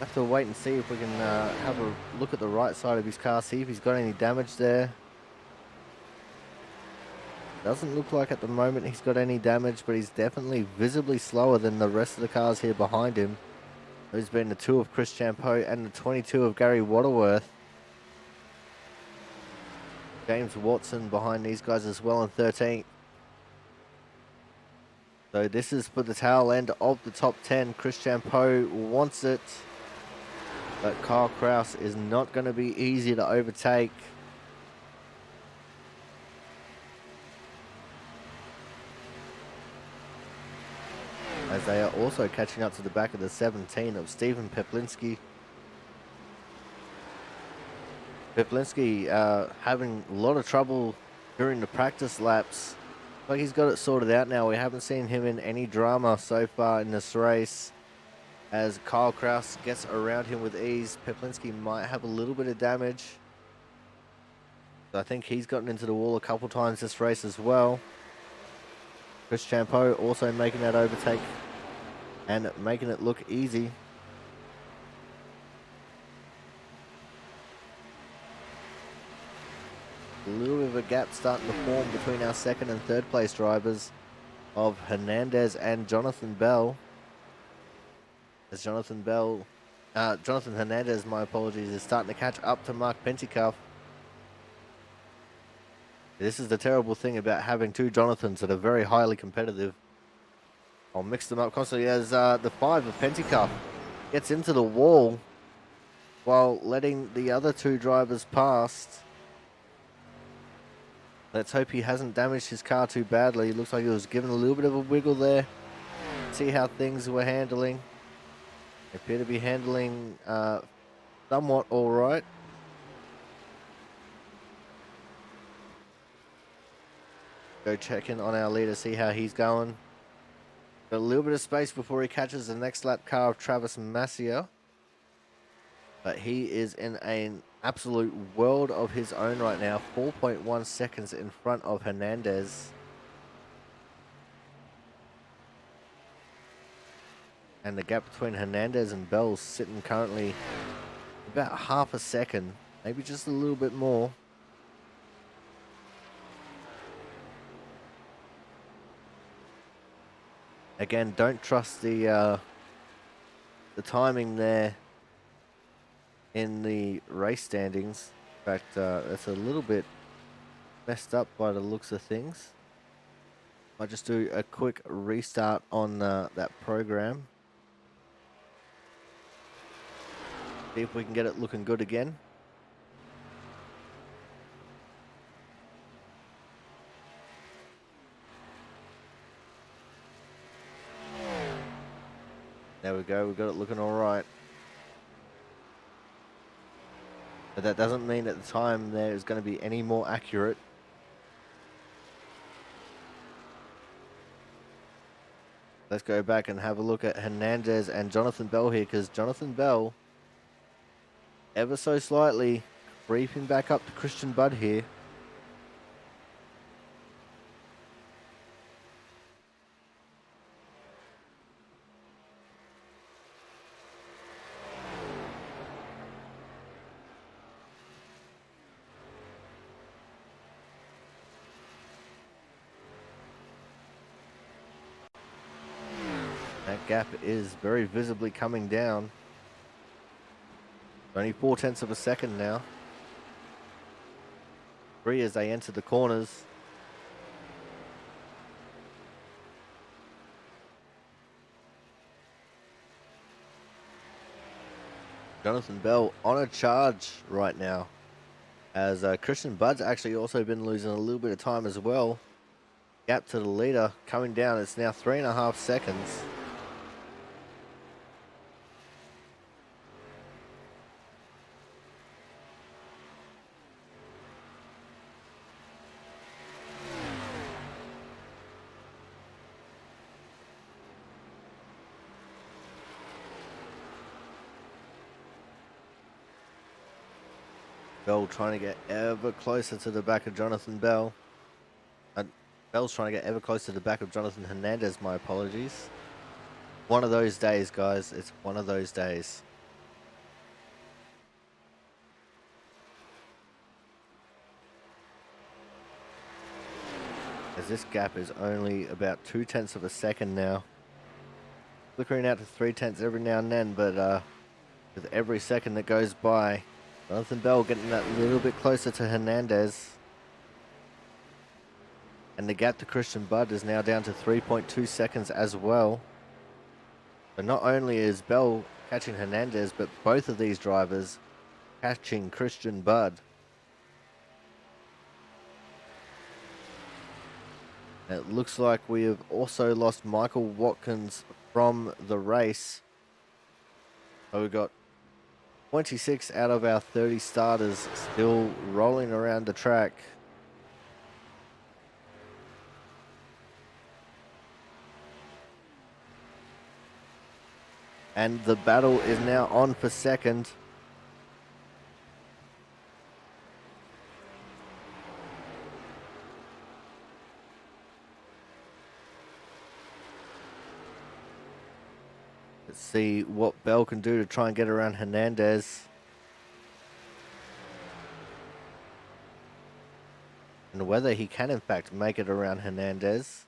Have to wait and see if we can have a look at the right side of his car, see if he's got any damage there. Doesn't look like at the moment he's got any damage, but he's definitely visibly slower than the rest of the cars here behind him. There's been the 2 of Chris Champeau and the 22 of Gary Waterworth. James Watson behind these guys as well in 13th. So this is for the tail end of the top 10. Chris Champeau wants it, but Kyle Kraus is not going to be easy to overtake. As they are also catching up to the back of the 17 of Stephen Peplinski. Peplinski having a lot of trouble during the practice laps. Like he's got it sorted out now. We haven't seen him in any drama so far in this race. As Kyle Kraus gets around him with ease, Peplinski might have a little bit of damage. So I think he's gotten into the wall a couple times this race as well. Chris Champeau also making that overtake and making it look easy. A little bit of a gap starting to form between our 2nd and 3rd place drivers of Hernandez and Jonathan Bell. As Jonathan Hernandez, my apologies, is starting to catch up to Mark Pentecoff. This is the terrible thing about having 2 Jonathans that are very highly competitive. I'll mix them up constantly as the 5 of Pentecoff gets into the wall while letting the other 2 drivers past. Let's hope he hasn't damaged his car too badly. It looks like he was given a little bit of a wiggle there. See how things were handling. They appear to be handling somewhat all right. Go check in on our leader, see how he's going. Got a little bit of space before he catches the next lap car of Travis Massier. But he is in an absolute world of his own right now. 4.1 seconds in front of Hernandez. And the gap between Hernandez and Bell's sitting currently about half a second. Maybe just a little bit more. Again, don't trust the timing there in the race standings. In fact, it's a little bit messed up by the looks of things. I'll just do a quick restart on that program. See if we can get it looking good again. There we go, we got it looking all right. But that doesn't mean at the time there is going to be any more accurate. Let's go back and have a look at Hernandez and Jonathan Bell here, because Jonathan Bell, ever so slightly, creeping back up to Christian Budd here. That gap is very visibly coming down. Only 0.4 of a second now. 3 as they enter the corners. Jonathan Bell on a charge right now, as Christian Budd's actually also been losing a little bit of time as well. Gap to the leader coming down. It's now 3.5 seconds. Bell trying to get ever closer to the back of Jonathan Bell. Bell's trying to get ever closer to the back of Jonathan Hernandez, my apologies. One of those days, guys. It's one of those days. As this gap is only about 0.2 of a second now. Flickering out to 0.3 every now and then, but with every second that goes by, Jonathan Bell getting that little bit closer to Hernandez. And the gap to Christian Budd is now down to 3.2 seconds as well. But not only is Bell catching Hernandez, but both of these drivers catching Christian Budd. And it looks like we have also lost Michael Watkins from the race. So we've got 26 out of our 30 starters still rolling around the track. And the battle is now on for second. Let's see what Bell can do to try and get around Hernandez. And whether he can in fact make it around Hernandez.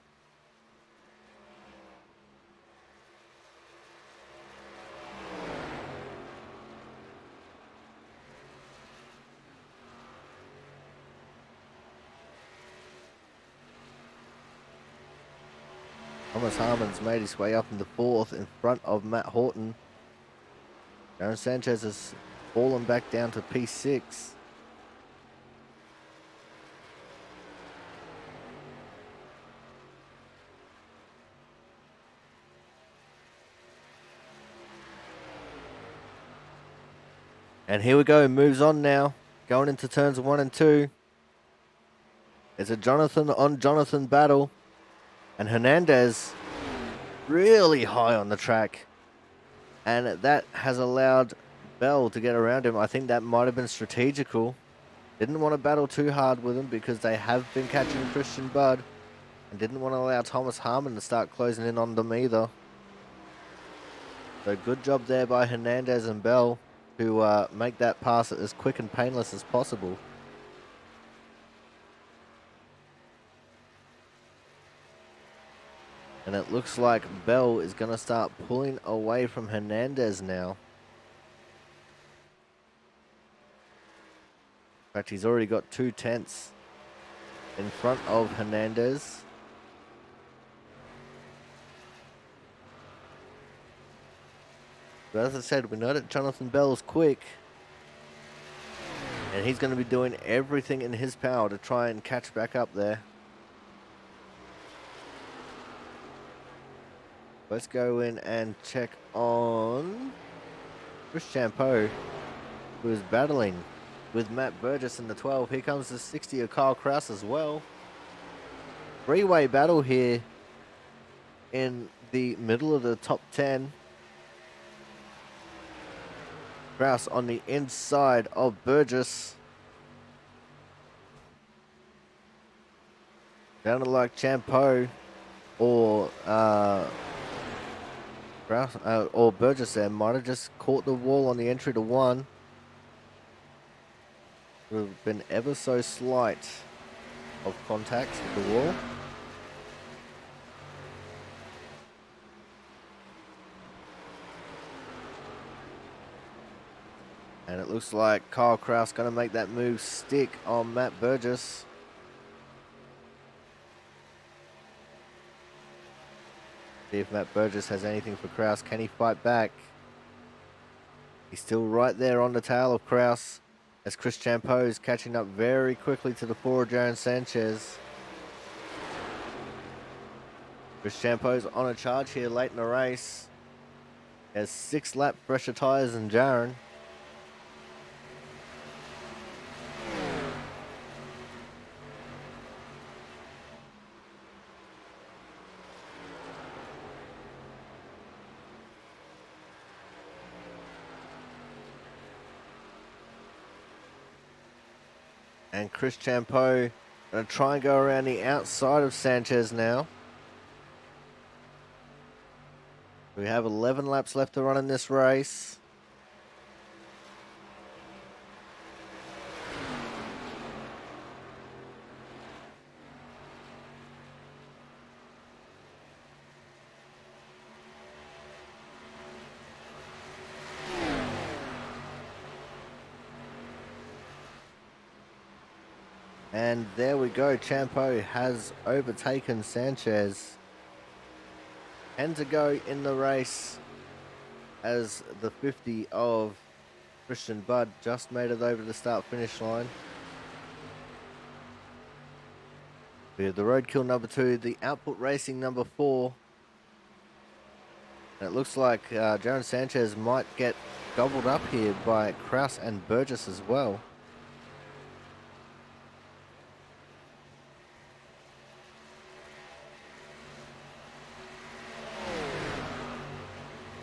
Thomas Harmon's made his way up into fourth in front of Matt Horton. Aaron Sanchez has fallen back down to P6. And here we go, moves on now, going into turns 1 and 2. It's a Jonathan on Jonathan battle. And Hernandez really high on the track. And that has allowed Bell to get around him. I think that might have been strategical. Didn't want to battle too hard with him because they have been catching Christian Budd. And didn't want to allow Thomas Harmon to start closing in on them either. So good job there by Hernandez and Bell to make that pass as quick and painless as possible. And it looks like Bell is going to start pulling away from Hernandez now. In fact, he's already got 0.2 in front of Hernandez. But as I said, we know that Jonathan Bell's quick. And he's going to be doing everything in his power to try and catch back up there. Let's go in and check on Chris Champeau, who is battling with Matt Burgess in the 12. Here comes the 60 of Kyle Kraus as well. Three-way battle here in the middle of the top 10. Kraus on the inside of Burgess. Sounded like Champo or Kraus, or Burgess there might have just caught the wall on the entry to 1. Would have been ever so slight of contact with the wall. And it looks like Kyle Kraus going to make that move stick on Matt Burgess. See if Matt Burgess has anything for Kraus. Can he fight back? He's still right there on the tail of Kraus as Chris Champo is catching up very quickly to the 4 of Jaron Sanchez. Chris Champo's on a charge here late in the race. He has 6 lap fresher tyres than Jaron. And Chris Champo going to try and go around the outside of Sanchez now. We have 11 laps left to run in this race. And there we go. Champo has overtaken Sanchez. 10 to go in the race as the 50 of Christian Budd just made it over the start-finish line. We have the Roadkill number 2, the Output Racing number 4. And it looks like Jaron Sanchez might get gobbled up here by Kraus and Burgess as well.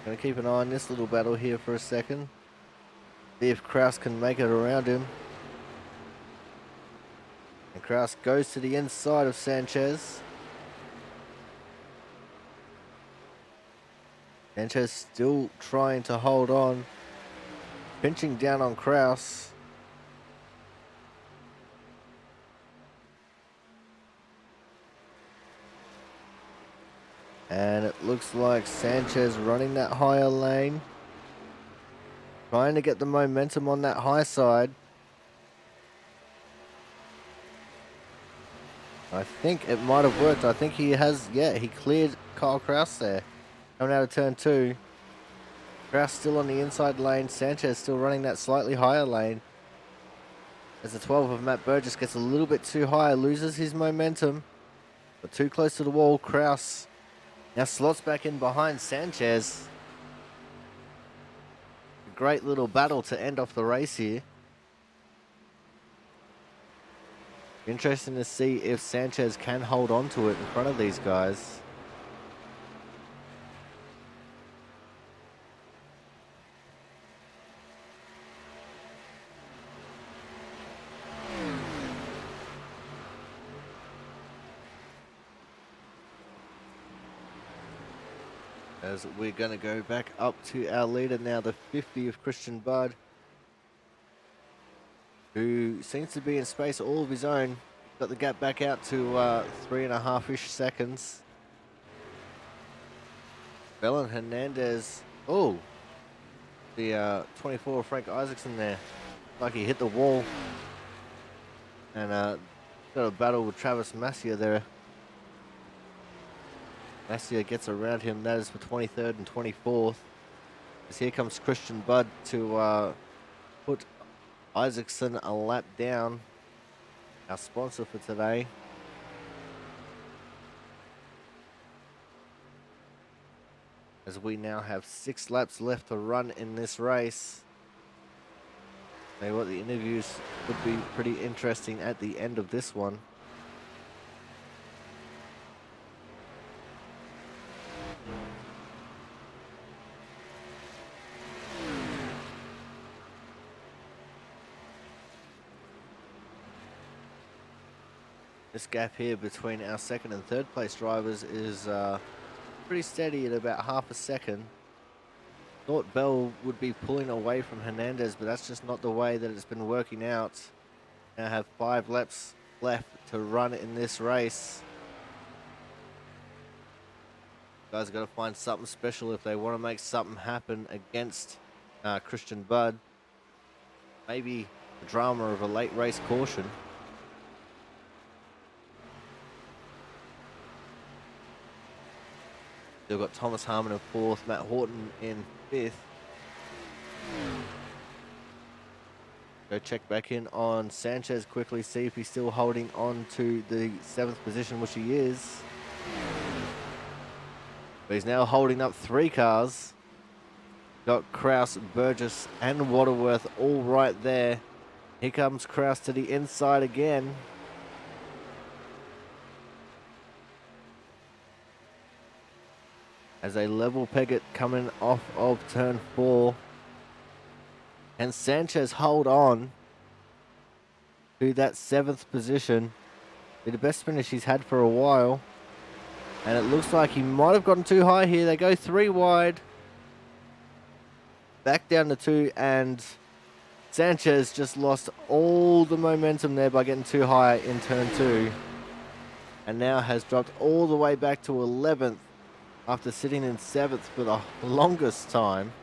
Gonna keep an eye on this little battle here for a second. See if Kraus can make it around him. And Kraus goes to the inside of Sanchez. Sanchez still trying to hold on. Pinching down on Kraus. And it looks like Sanchez running that higher lane. Trying to get the momentum on that high side. I think it might have worked. I think he has, yeah, he cleared Kyle Kraus there. Coming out of turn 2. Kraus still on the inside lane. Sanchez still running that slightly higher lane. As the 12 of Matt Burgess gets a little bit too high, loses his momentum. But too close to the wall, Kraus now slots back in behind Sanchez. A great little battle to end off the race here. Interesting to see if Sanchez can hold on to it in front of these guys. As we're going to go back up to our leader now, the 50 of Christian Budd, who seems to be in space all of his own. Got the gap back out to 3.5-ish seconds. Belen Hernandez, oh, the 24 of Frank Isaacson there. Like he hit the wall. And got a battle with Travis Massier there. Massier gets around him, that is for 23rd and 24th. As here comes Christian Budd to put Isaacson a lap down. Our sponsor for today. As we now have 6 laps left to run in this race. Tell you what, the interviews would be pretty interesting at the end of this one. This gap here between our second and third place drivers is pretty steady at about half a second. Thought Bell would be pulling away from Hernandez, but that's just not the way that it's been working out. Now have 5 laps left to run in this race. Guys have got to find something special if they want to make something happen against Christian Budd. Maybe the drama of a late race caution. They've got Thomas Harmon in 4th, Matt Horton in 5th. Go check back in on Sanchez quickly, see if he's still holding on to the 7th position, which he is. But he's now holding up 3 cars. Got Kraus, Burgess, and Waterworth all right there. Here comes Kraus to the inside again. As they level peg it coming off of turn 4. And Sanchez hold on to that 7th position. Be the best finish he's had for a while. And it looks like he might have gotten too high here. They go 3 wide. Back down to 2, and Sanchez just lost all the momentum there by getting too high in turn 2. And now has dropped all the way back to 11th after sitting in 7th for the longest time.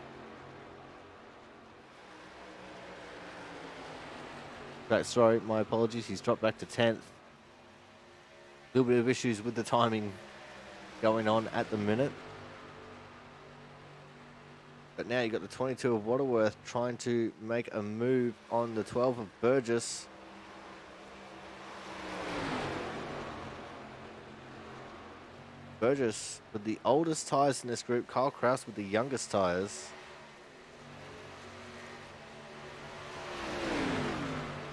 Sorry, my apologies. He's dropped back to 10th. A little bit of issues with the timing going on at the minute. But now you've got the 22 of Waterworth trying to make a move on the 12 of Burgess. Burgess with the oldest tyres in this group. Kyle Kraus with the youngest tyres.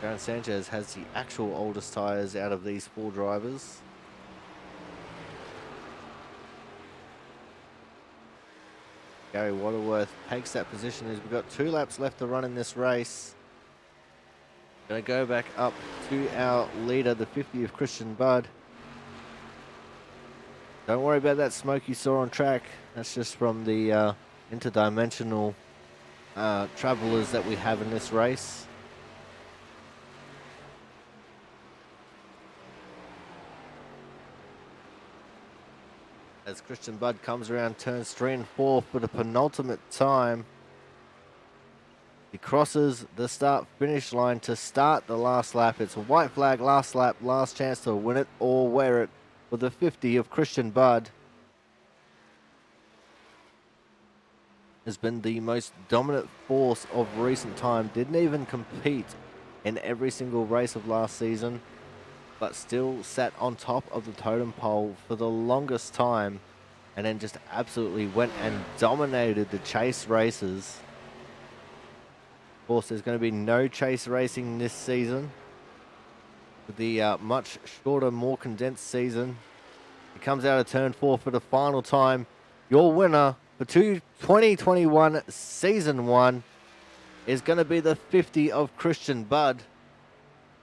Darren Sanchez has the actual oldest tyres out of these 4 drivers. Gary Waterworth takes that position as we've got 2 laps left to run in this race. Going to go back up to our leader, the 50 of Christian Budd. Don't worry about that smoke you saw on track. That's just from the interdimensional travelers that we have in this race. As Christian Budd comes around turns 3 and 4 for the penultimate time. He crosses the start-finish line to start the last lap. It's a white flag, last lap, last chance to win it or wear it for the 50 of Christian Budd. Has been the most dominant force of recent time. Didn't even compete in every single race of last season, but still sat on top of the totem pole for the longest time, and then just absolutely went and dominated the chase races. Of course, there's going to be no chase racing this season. With the much shorter, more condensed season. He comes out of turn 4 for the final time. Your winner for 2021 Season 1 is going to be the 50 of Christian Budd.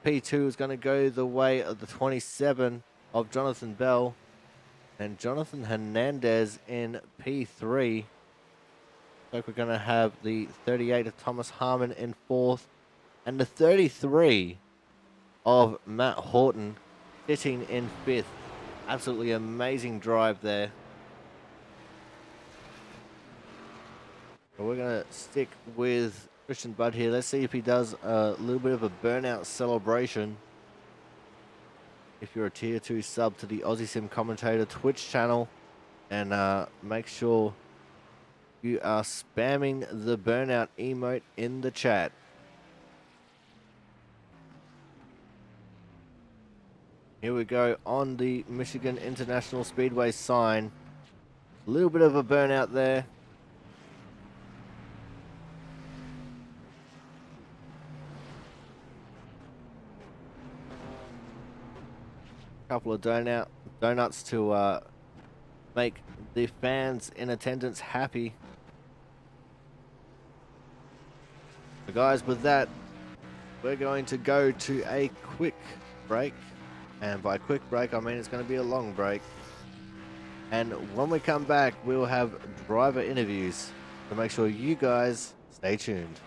P2 is going to go the way of the 27 of Jonathan Bell. And Jonathan Hernandez in P3. So we're going to have the 38 of Thomas Harmon in 4th. And the 33 of Matt Horton sitting in 5th. Absolutely amazing drive there. But we're going to stick with Christian Budd here. Let's see if he does a little bit of a burnout celebration. If you're a tier 2 sub to the Aussie Sim Commentator Twitch channel, and make sure you are spamming the burnout emote in the chat. Here we go on the Michigan International Speedway sign. A little bit of a burnout there. couple of donuts to make the fans in attendance happy. So guys, with that, we're going to go to a quick break. And by quick break, I mean it's going to be a long break. And when we come back, we'll have driver interviews. So make sure you guys stay tuned.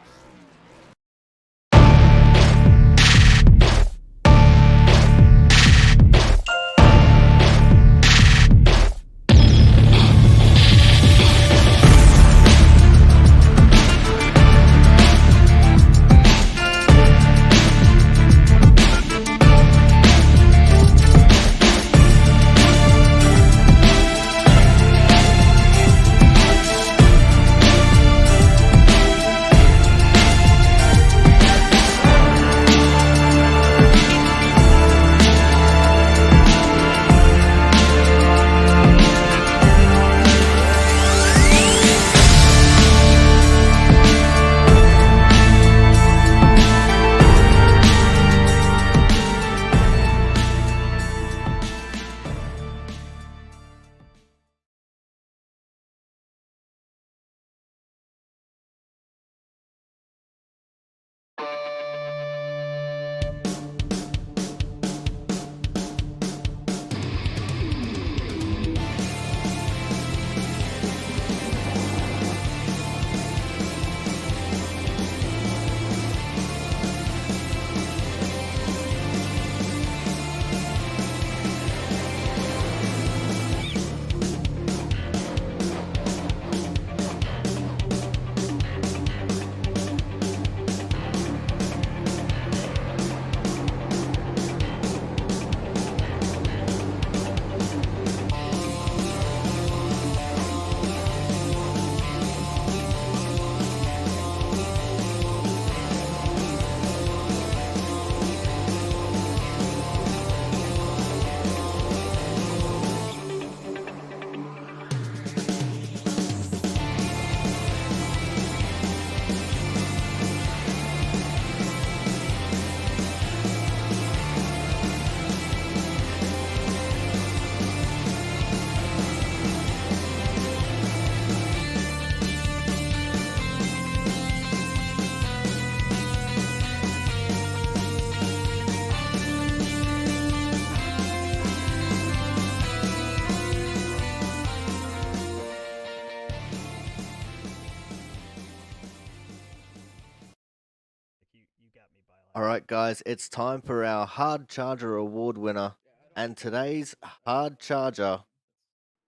All right, guys, it's time for our Hard Charger Award winner. And today's Hard Charger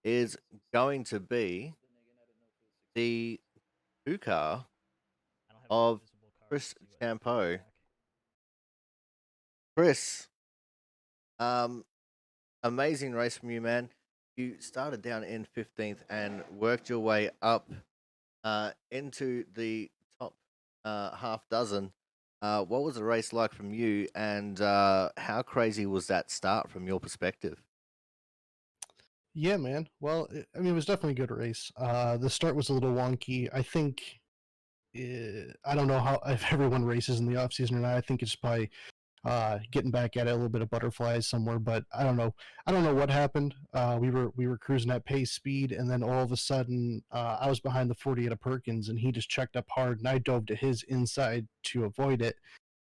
is going to be the car of Chris Champo. Chris, um, amazing race from you, man. You started down in 15th and worked your way up into the top half dozen. What was the race like from you, and how crazy was that start from your perspective? Yeah, man. Well, I mean, it was definitely a good race. The start was a little wonky. I think I don't know how if everyone races in the off season or not. I think it's probably getting back at it a little bit of butterflies somewhere, but I don't know. I don't know what happened. We were cruising at pace speed, and then all of a sudden, I was behind the 40 at a Perkins, and he just checked up hard, and I dove to his inside to avoid it.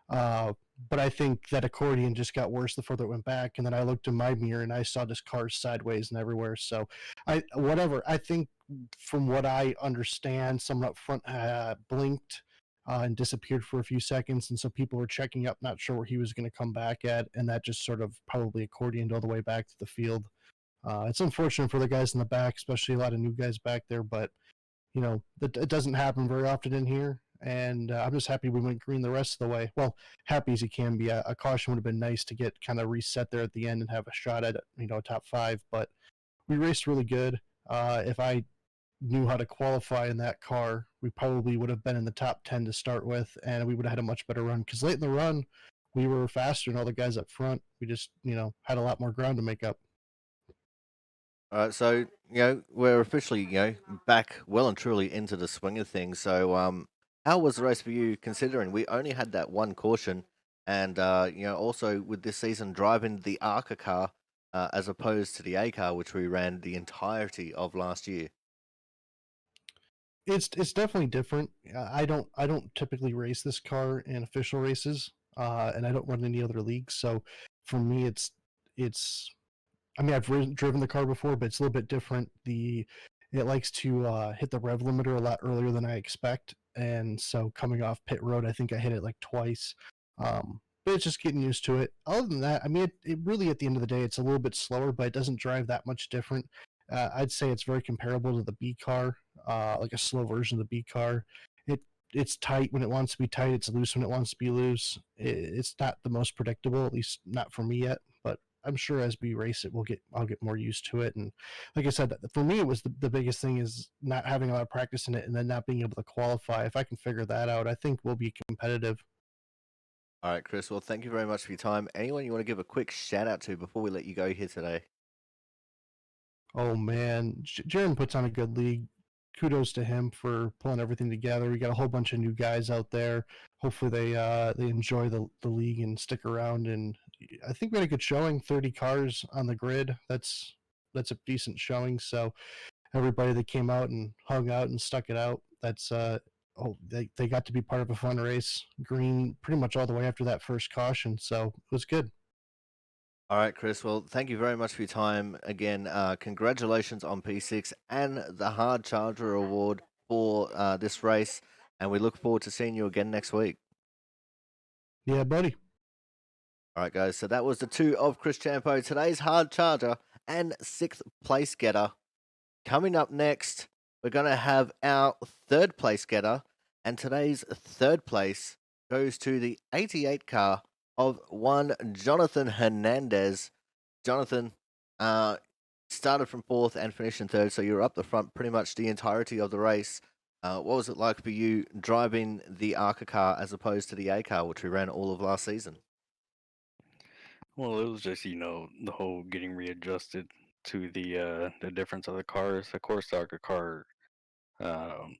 Uh, but I think that accordion just got worse the further it went back, and then I looked in my mirror and I saw this car sideways and everywhere. So, I think from what I understand, someone up front blinked and disappeared for a few seconds, and so people were checking up, not sure where he was going to come back at, and that just sort of probably accordioned all the way back to the field. It's unfortunate for the guys in the back, especially a lot of new guys back there, but it doesn't happen very often in here. And I'm just happy we went green the rest of the way. Well, happy as he can be. A caution would have been nice to get kind of reset there at the end and have a shot at top five. But we raced really good. If I knew how to qualify in that car, we probably would have been in the top 10 to start with, and we would have had a much better run. Because late in the run, we were faster than all the guys up front. We just had a lot more ground to make up. All right, so we're officially back well and truly into the swing of things. So how was the race for you? Considering we only had that one caution, and also with this season driving the ARCA car, as opposed to the A car, which we ran the entirety of last year. It's definitely different. I don't typically race this car in official races, and I don't run any other leagues. So for me, it's. I mean, driven the car before, but it's a little bit different. It likes to hit the rev limiter a lot earlier than I expect, and so coming off pit road, I think I hit it like twice. But it's just getting used to it. Other than that, I mean, it really at the end of the day, it's a little bit slower, but it doesn't drive that much different. I'd say it's very comparable to the B car, like a slow version of the B car. It it's tight when it wants to be tight. It's loose when it wants to be loose. It's not the most predictable, at least not for me yet. But I'm sure as we race it, I'll get more used to it. And like I said, for me, it was the biggest thing is not having a lot of practice in it and then not being able to qualify. If I can figure that out, I think we'll be competitive. All right, Chris. Well, thank you very much for your time. Anyone you want to give a quick shout out to before we let you go here today? Oh man, Jaron puts on a good league. Kudos to him for pulling everything together. We got a whole bunch of new guys out there. Hopefully they enjoy the league and stick around. And I think we had a good showing. 30 cars on the grid. That's a decent showing. So everybody that came out and hung out and stuck it out. That's they got to be part of a fun race. Green pretty much all the way after that first caution. So it was good. All right, Chris. Well, thank you very much for your time again. Congratulations on P6 and the Hard Charger Award for this race, and we look forward to seeing you again next week. Yeah, buddy. All right, guys. So that was the two of Chris Champo, today's Hard Charger and sixth place getter. Coming up next, we're going to have our third place getter, and today's third place goes to the 88 car of one Jonathan Hernandez. Jonathan uh, started from fourth and finished in third, so you were up the front pretty much the entirety of the race. What was it like for you driving the ARCA car as opposed to the A car, which we ran all of last season? Well, it was just, the whole getting readjusted to the difference of the cars. Of course, the ARCA car, um,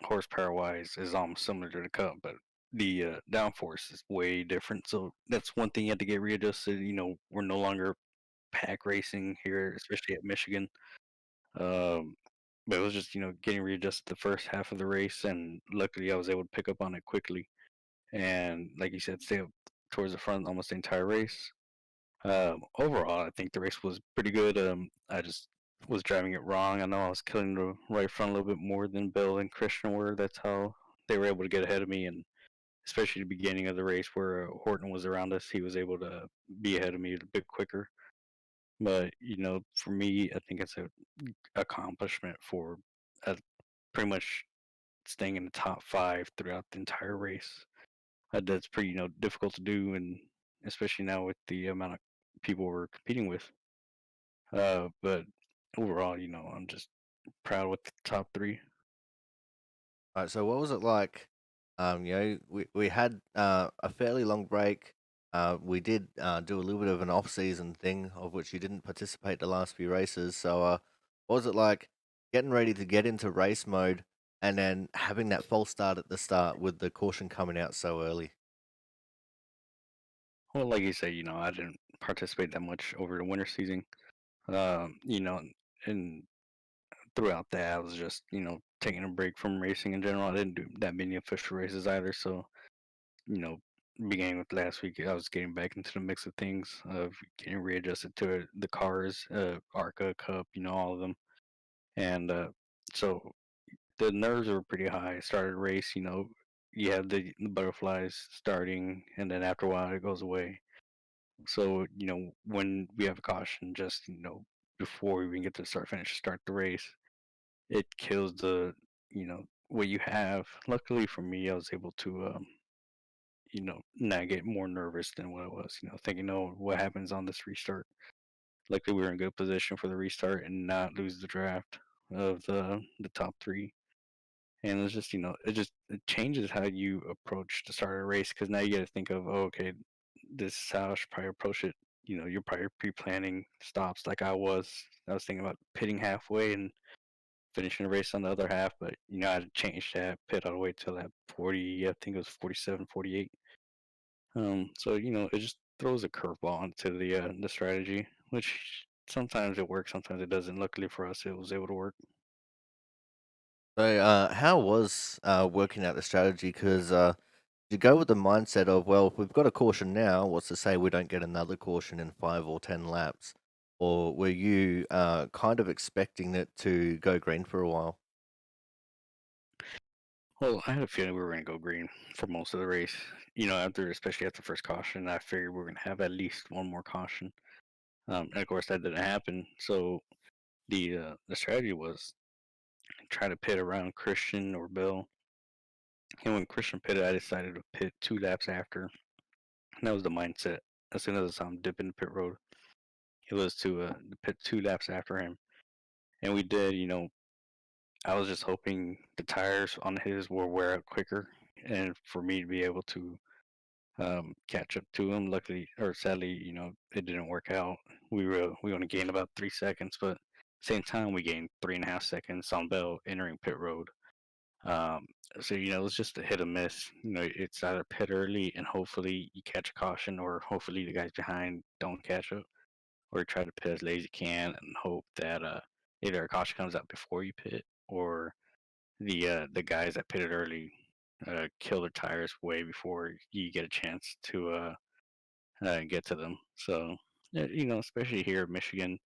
horsepower wise, is almost similar to the Cup, but the downforce is way different. So that's one thing you have to get readjusted. We're no longer pack racing here, especially at Michigan. Um, but it was just, getting readjusted the first half of the race, and luckily I was able to pick up on it quickly. And like you said, stay up towards the front almost the entire race. Overall, I think the race was pretty good. I just was driving it wrong. I know I was killing the right front a little bit more than Bill and Christian were. That's how they were able to get ahead of me, and especially the beginning of the race where Horton was around us, he was able to be ahead of me a bit quicker. But for me, I think it's a accomplishment for uh, pretty much staying in the top five throughout the entire race. That's pretty difficult to do, and especially now with the amount of people we're competing with. But overall, I'm just proud with the top three. All right, so what was it like? We had a fairly long break. We did do a little bit of an off-season thing, of which you didn't participate the last few races. So, what was it like getting ready to get into race mode and then having that false start at the start with the caution coming out so early? Well, like you say, I didn't participate that much over the winter season. And throughout that, I was just taking a break from racing in general. I didn't do that many official races either, so you know, beginning with last week, I was getting back into the mix of things, of getting readjusted to it, the cars, ARCA, Cup, all of them. And so the nerves were pretty high. I started a race, you have the butterflies starting, and then after a while it goes away. So, when we have a caution, just, before we even get to the start finish, start the race, it kills what you have. Luckily for me, I was able to not get more nervous than what I was, thinking, oh, what happens on this restart? Luckily, we were in good position for the restart and not lose the draft of the top three. And it's just, it changes how you approach the start of a race because now you got to think of, oh, okay, this is how I should probably approach it. You're probably pre-planning stops like I was. I was thinking about pitting halfway and finishing the race on the other half, but I had to change that, pit all the way till that 40, I think it was 47, 48. So it just throws a curveball into the strategy. which sometimes it works, sometimes it doesn't. Luckily for us, it was able to work. So, how was working out the strategy? Because you go with the mindset of, well, if we've got a caution now, what's to say we don't get another caution in 5 or 10 laps? Or were you kind of expecting it to go green for a while? Well, I had a feeling we were going to go green for most of the race. Especially after the first caution, I figured we were going to have at least one more caution. And of course, that didn't happen. So the strategy was try to pit around Christian or Bill. And when Christian pitted, I decided to pit 2 laps after. And that was the mindset. As soon as I saw him dip in the pit road, it was to pit 2 laps after him. And we did. I was just hoping the tires on his will wear out quicker, and for me to be able to catch up to him. Luckily, or sadly, it didn't work out. We only gained about 3 seconds, but same time we gained 3.5 seconds on Bell entering pit road. Um, so it was just a hit or miss. It's either pit early and hopefully you catch a caution, or hopefully the guys behind don't catch up, or try to pit as late as you can and hope that either a caution comes out before you pit, or the guys that pitted early kill their tires way before you get a chance to get to them. So especially here in Michigan,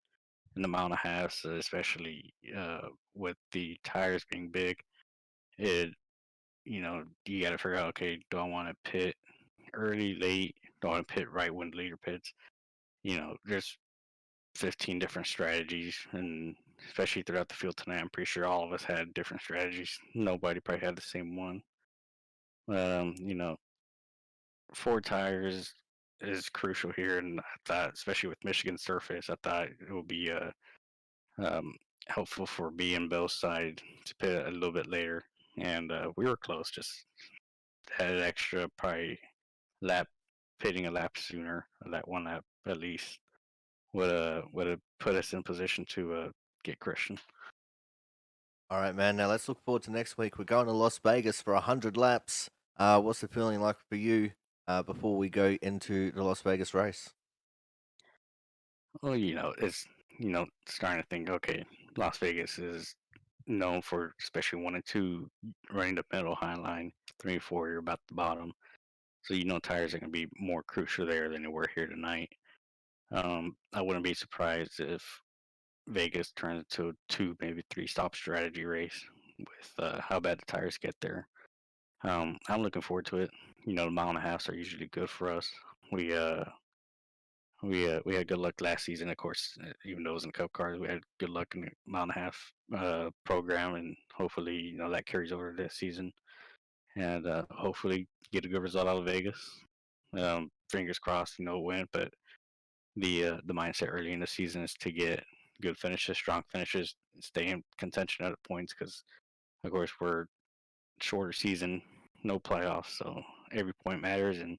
in the mile and a half, especially with the tires being big, it you got to figure out, okay, do I want to pit early, late? Do I want to pit right when the leader pits? There's 15 different strategies, and especially throughout the field tonight, I'm pretty sure all of us had different strategies. Nobody probably had the same one. Um, you know, 4 tires is crucial here, and I thought, especially with Michigan surface, I thought it would be um, helpful for me and Bill's side to pit a little bit later, and we were close. Just had an extra probably lap, pitting a lap sooner, that 1 lap at least would have put us in position to get Christian. All right, man. Now let's look forward to next week. We're going to Las Vegas for 100 laps. What's the feeling like for you before we go into the Las Vegas race? Well, it's starting to think, okay, Las Vegas is known for especially 1 and 2 running the middle high line, 3 and 4 you're about the bottom. So tires are going to be more crucial there than they were here tonight. I wouldn't be surprised if Vegas turns into a 2, maybe 3 stop strategy race with how bad the tires get there. I'm looking forward to it. The mile and a halfs are usually good for us. We uh we had good luck last season, of course. Even though it was in Cup cars, we had good luck in the mile and a half program, and hopefully that carries over to this season, and hopefully get a good result out of Vegas. Fingers crossed, win. But the mindset early in the season is to get good finishes, strong finishes, stay in contention at points, because of course we're shorter season, no playoffs, so every point matters, and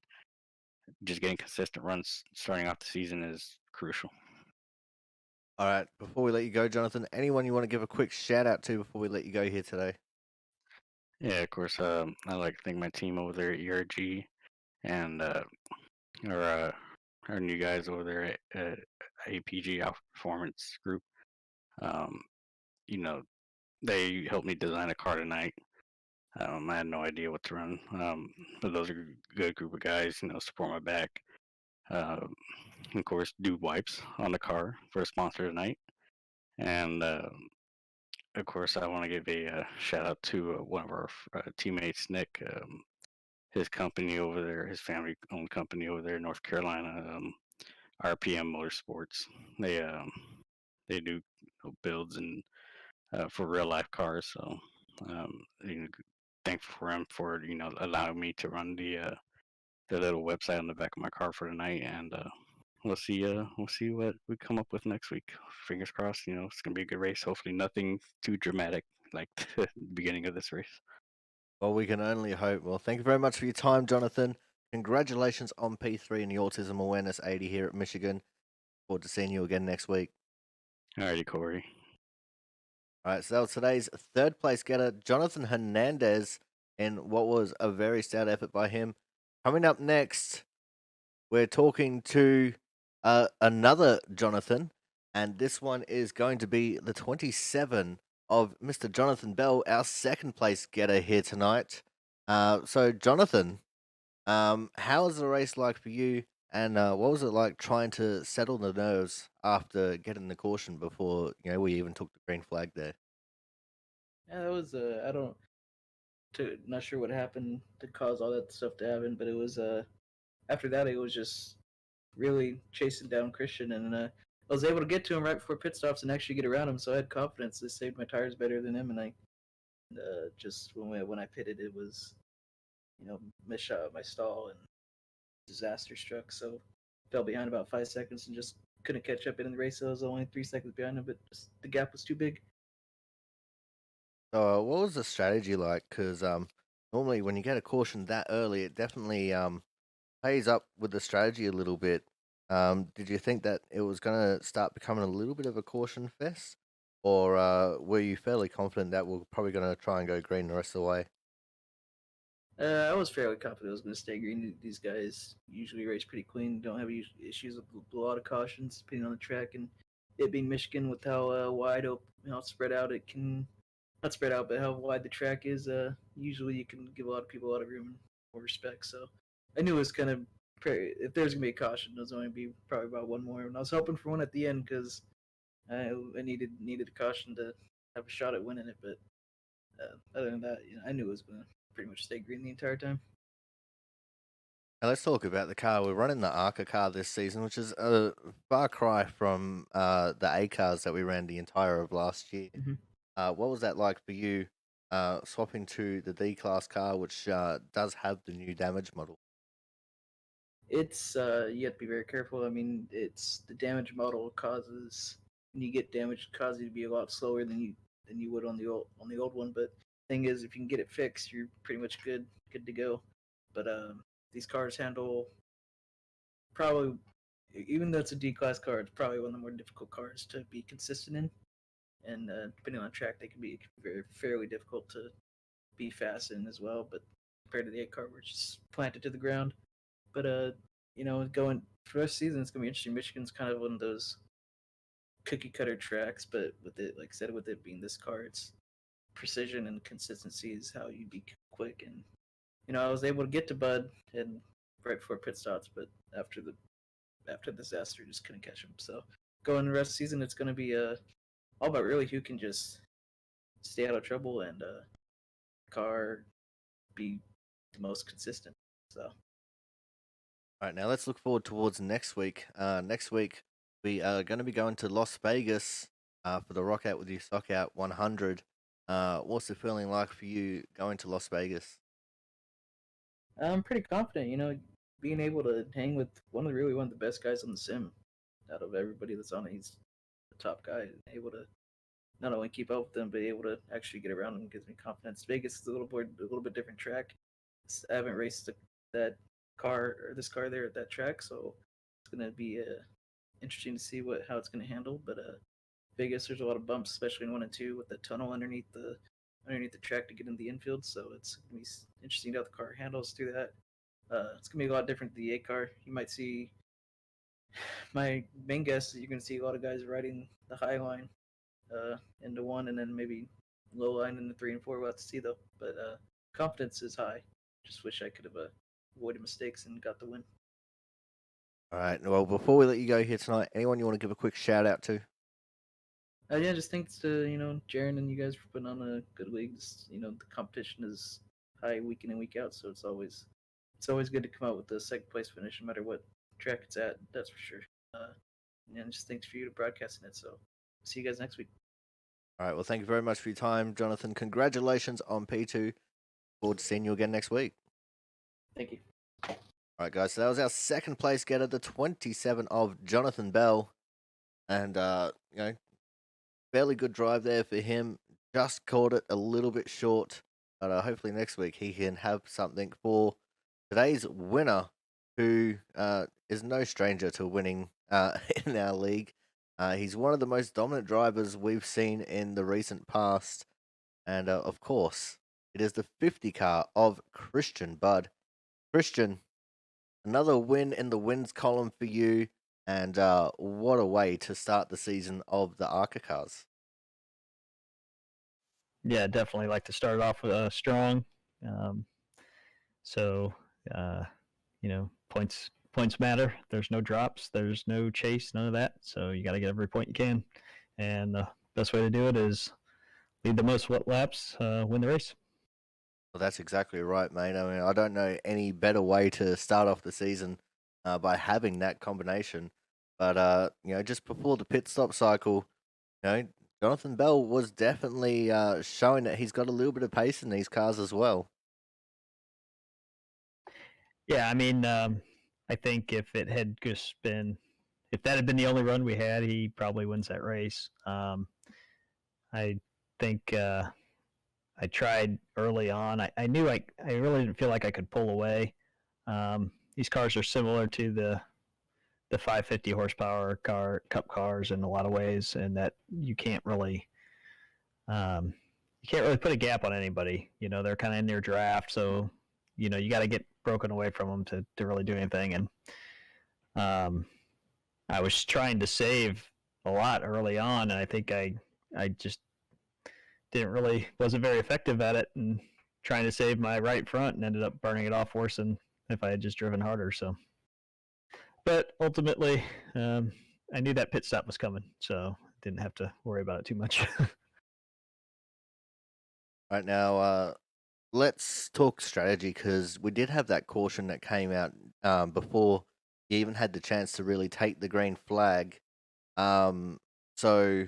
just getting consistent runs starting off the season is crucial. All right, before we let you go, Jonathan, anyone you want to give a quick shout out to before we let you go here today? Yeah, of course. I like to thank my team over there at ERG, and our uh, our new guys over there at APG Alpha Performance Group. Um, you know, they helped me design a car tonight. I had no idea what to run, but those are a good group of guys. Support my back. Um, of course, do wipes on the car for a sponsor tonight, and of course, I want to give a shout out to one of our teammates, Nick. His company over there, his family-owned company over there in North Carolina, RPM Motorsports. They do builds and for real life cars. So um, you know, thankful for him for allowing me to run the little website on the back of my car for tonight, and we'll see what we come up with next week. Fingers crossed. It's gonna be a good race. Hopefully, nothing too dramatic like the beginning of this race. Well, we can only hope. Well, thank you very much for your time, Jonathan. Congratulations on P3 and the Autism Awareness 80 here at Michigan. Forward to seeing you again next week. Alrighty, Corey. All right, so that was today's third place getter, Jonathan Hernandez, in what was a very stout effort by him. Coming up next, we're talking to another Jonathan, and this one is going to be the 27 of Mr. Jonathan Bell, our second place getter here tonight. So Jonathan, how was the race like for you? And what was it like trying to settle the nerves after getting the caution before we even took the green flag there? Yeah, that was I don't not sure what happened to cause all that stuff to happen, but it was after that it was just really chasing down Christian, and I was able to get to him right before pit stops and actually get around him, so I had confidence. I saved my tires better than him, and I just when I pitted, it was missed shot at my stall and disaster struck. So fell behind about 5 seconds and just couldn't catch up in the race. So I was only 3 seconds behind him, but just the gap was too big. So, what was the strategy like? Because normally when you get a caution that early, it definitely pays up with the strategy a little bit. Did you think that it was going to start becoming a little bit of a caution fest, or were you fairly confident that we're probably going to try and go green the rest of the way? I was fairly confident it was going to stay green. These guys usually race pretty clean, don't have issues with a lot of cautions depending on the track, and it being Michigan with how wide open, how spread out it can, not spread out, but how wide the track is. Usually you can give a lot of people a lot of room or respect. So I knew it was kind of if there's gonna be a caution, there's only be probably about one more, and I was hoping for one at the end because I needed a caution to have a shot at winning it. But other than that, I knew it was gonna pretty much stay green the entire time. Now let's talk about the car. We're running the ARCA car this season, which is a far cry from the A cars that we ran the entire of last year. Mm-hmm. What was that like for you, swapping to the D class car, which does have the new damage model? It's you have to be very careful. I mean, it's the damage model causes when you get damaged, causes you to be a lot slower than you would on the old one. But thing is, if you can get it fixed, you're pretty much good to go. But these cars handle probably, even though it's a D class car, it's probably one of the more difficult cars to be consistent in. And depending on track, they can be fairly difficult to be fast in as well. But compared to the 8 car, we're just planted to the ground. But going for the rest of the season, it's gonna be interesting. Michigan's kind of one of those cookie cutter tracks, but with it, like I said, with it being this car, it's precision and consistency is how you be quick. And I was able to get to Bud and right before pit stops, but after the disaster, just couldn't catch him. So going the rest of the season, it's gonna be all about really who can just stay out of trouble and car be the most consistent. So All right, now let's look forward towards next week. Next week, we are going to be going to Las Vegas for the Rock Out with You Sock Out 100. What's the feeling like for you going to Las Vegas? I'm pretty confident, being able to hang with one of the best guys on the sim out of everybody that's on it. He's the top guy, able to not only keep up with them, but able to actually get around them gives me confidence. Vegas is a little bit different track. I haven't raced that car or this car there at that track, so it's gonna be interesting to see how it's gonna handle. But Vegas, there's a lot of bumps, especially in 1 and 2 with the tunnel underneath the track to get in the infield. So it's gonna be interesting how the car handles through that. It's gonna be a lot different than the 8 car. You might see my main guess is you're gonna see a lot of guys riding the high line into 1, and then maybe low line into 3 and 4. We'll have to see though. But confidence is high. Just wish I could have avoided mistakes and got the win. All right, well, before we let you go here tonight, anyone you want to give a quick shout out to? Yeah, just thanks to Jaren and you guys for putting on a good league. The competition is high week in and week out, so it's always good to come out with the second place finish, no matter what track it's at. That's for sure. And just thanks for you to broadcasting it. So see you guys next week. All right, well, thank you very much for your time, Jonathan. Congratulations on P2. Forward to seeing you again next week. Thank you. All right, guys, so that was our second place getter, the 27 of Jonathan Bell. And, fairly good drive there for him. Just caught it a little bit short, but hopefully next week he can have something for today's winner, who is no stranger to winning in our league. He's one of the most dominant drivers we've seen in the recent past, and of course, it is the 50 car of Christian Budd. Christian, another win in the wins column for you. And what a way to start the season of the ARCA cars. Yeah, definitely like to start off strong. Um, so, uh, points matter. There's no drops. There's no chase. None of that. So you got to get every point you can. And the best way to do it is lead the most laps, win the race. Well, that's exactly right, mate. I mean, I don't know any better way to start off the season by having that combination. But just before the pit stop cycle, Jonathan Bell was definitely showing that he's got a little bit of pace in these cars as well. Yeah, I mean, I think if that had been the only run we had, he probably wins that race. I think I tried early on. I knew I really didn't feel like I could pull away. These cars are similar to the 550 horsepower cup cars in a lot of ways, and that you can't really put a gap on anybody. They're kind of in their draft, so you got to get broken away from them to really do anything. And I was trying to save a lot early on, and I think I just wasn't very effective at it, and trying to save my right front, and ended up burning it off worse than if I had just driven harder. So, but ultimately, I knew that pit stop was coming, so didn't have to worry about it too much. Right now, let's talk strategy because we did have that caution that came out before you even had the chance to really take the green flag. So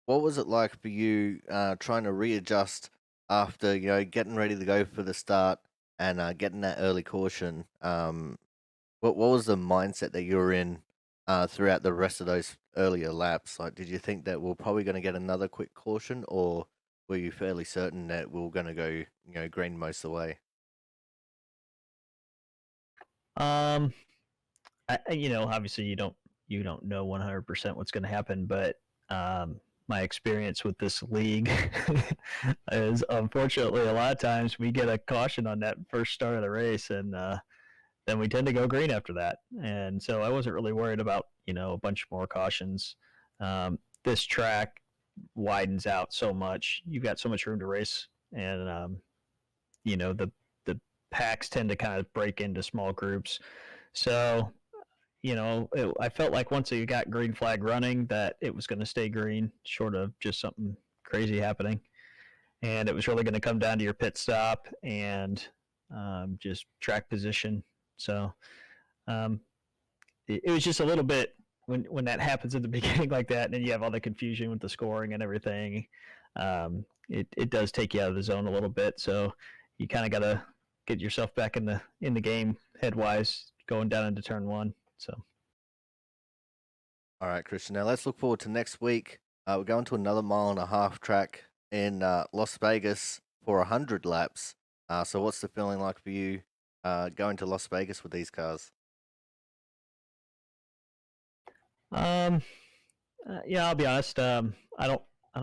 what was it like for you trying to readjust after getting ready to go for the start and getting that early caution? What was the mindset that you were in throughout the rest of those earlier laps? Like, did you think that we're probably going to get another quick caution, or were you fairly certain that we were going to go green most of the way? Obviously you don't know 100% what's going to happen, but my experience with this league is, unfortunately, a lot of times we get a caution on that first start of the race, and then we tend to go green after that. And so I wasn't really worried about a bunch more cautions. This track widens out so much; you've got so much room to race, and the packs tend to kind of break into small groups. So I felt like once you got green flag running, that it was going to stay green, short of just something crazy happening. And it was really going to come down to your pit stop and just track position. So it was just a little bit when that happens at the beginning like that, and then you have all the confusion with the scoring and everything. It does take you out of the zone a little bit. So you kind of got to get yourself back in the game headwise, going down into turn one. So. All right, Christian. Now let's look forward to next week. We're going to another 1.5-mile track in Las Vegas for 100 laps. So what's the feeling like for you going to Las Vegas with these cars? Yeah, I'll be honest. I don't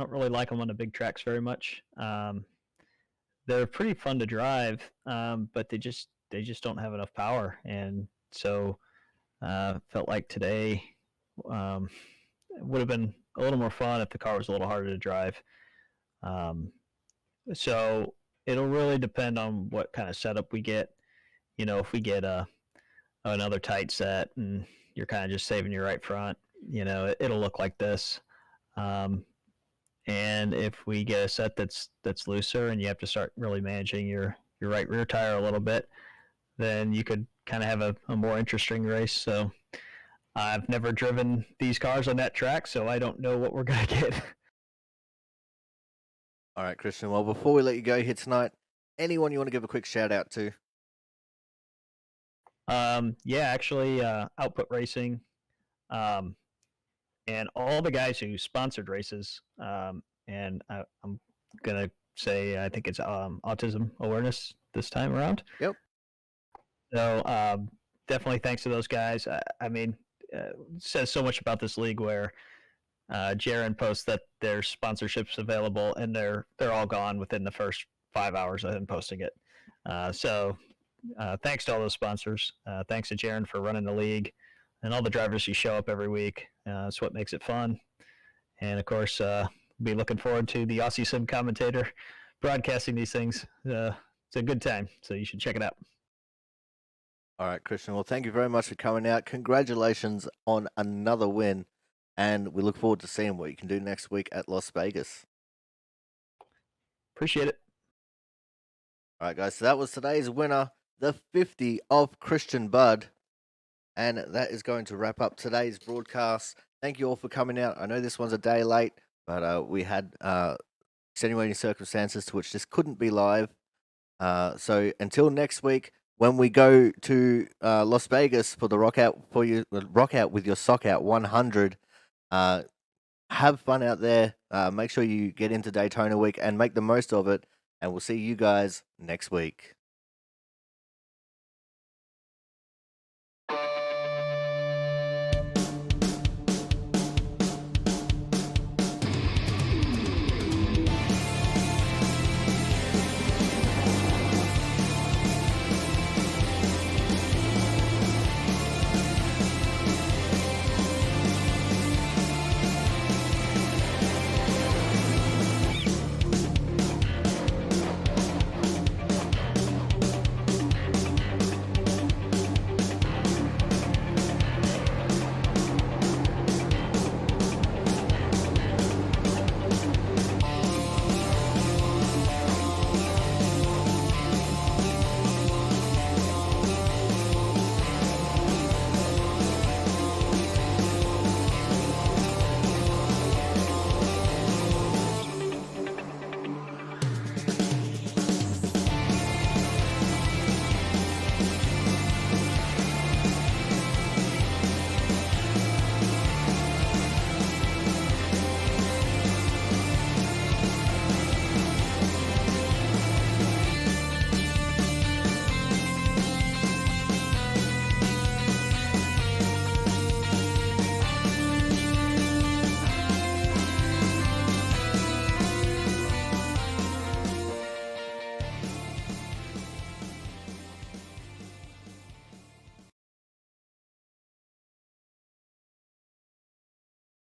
really like them on the big tracks very much. They're pretty fun to drive, but they just don't have enough power, and so felt like today it would have been a little more fun if the car was a little harder to drive. So it'll really depend on what kind of setup we get. If we get another tight set and you're kind of just saving your right front, it'll look like this. And if we get a set that's looser and you have to start really managing your right rear tire a little bit, then you could kind of have a more interesting race. So I've never driven these cars on that track, so I don't know what we're going to get. All right, Christian. Well, before we let you go here tonight, anyone you want to give a quick shout out to? Yeah, actually, Output Racing, and all the guys who sponsored races. And I'm gonna say I think it's autism awareness this time around. Yep. So definitely thanks to those guys. I mean, it says so much about this league where Jaron posts that their sponsorships available, and they're all gone within the first 5 hours of him posting it. So thanks to all those sponsors. Thanks to Jaron for running the league. and all the drivers who show up every week. That's what makes it fun. And of course, be looking forward to the Aussie Sim commentator broadcasting these things. It's a good time, so you should check it out. All right, Christian. Well, thank you very much for coming out. Congratulations on another win. And we look forward to seeing what you can do next week at Las Vegas. Appreciate it. All right, guys. So that was today's winner, the 50 of Christian Budd. And that is going to wrap up today's broadcast. Thank you all for coming out. I know this one's a day late, but we had extenuating circumstances to which this couldn't be live. So until next week, when we go to Las Vegas for the Rock Out with your Sock Out 100, have fun out there. Make sure you get into Daytona week and make the most of it. And we'll see you guys next week.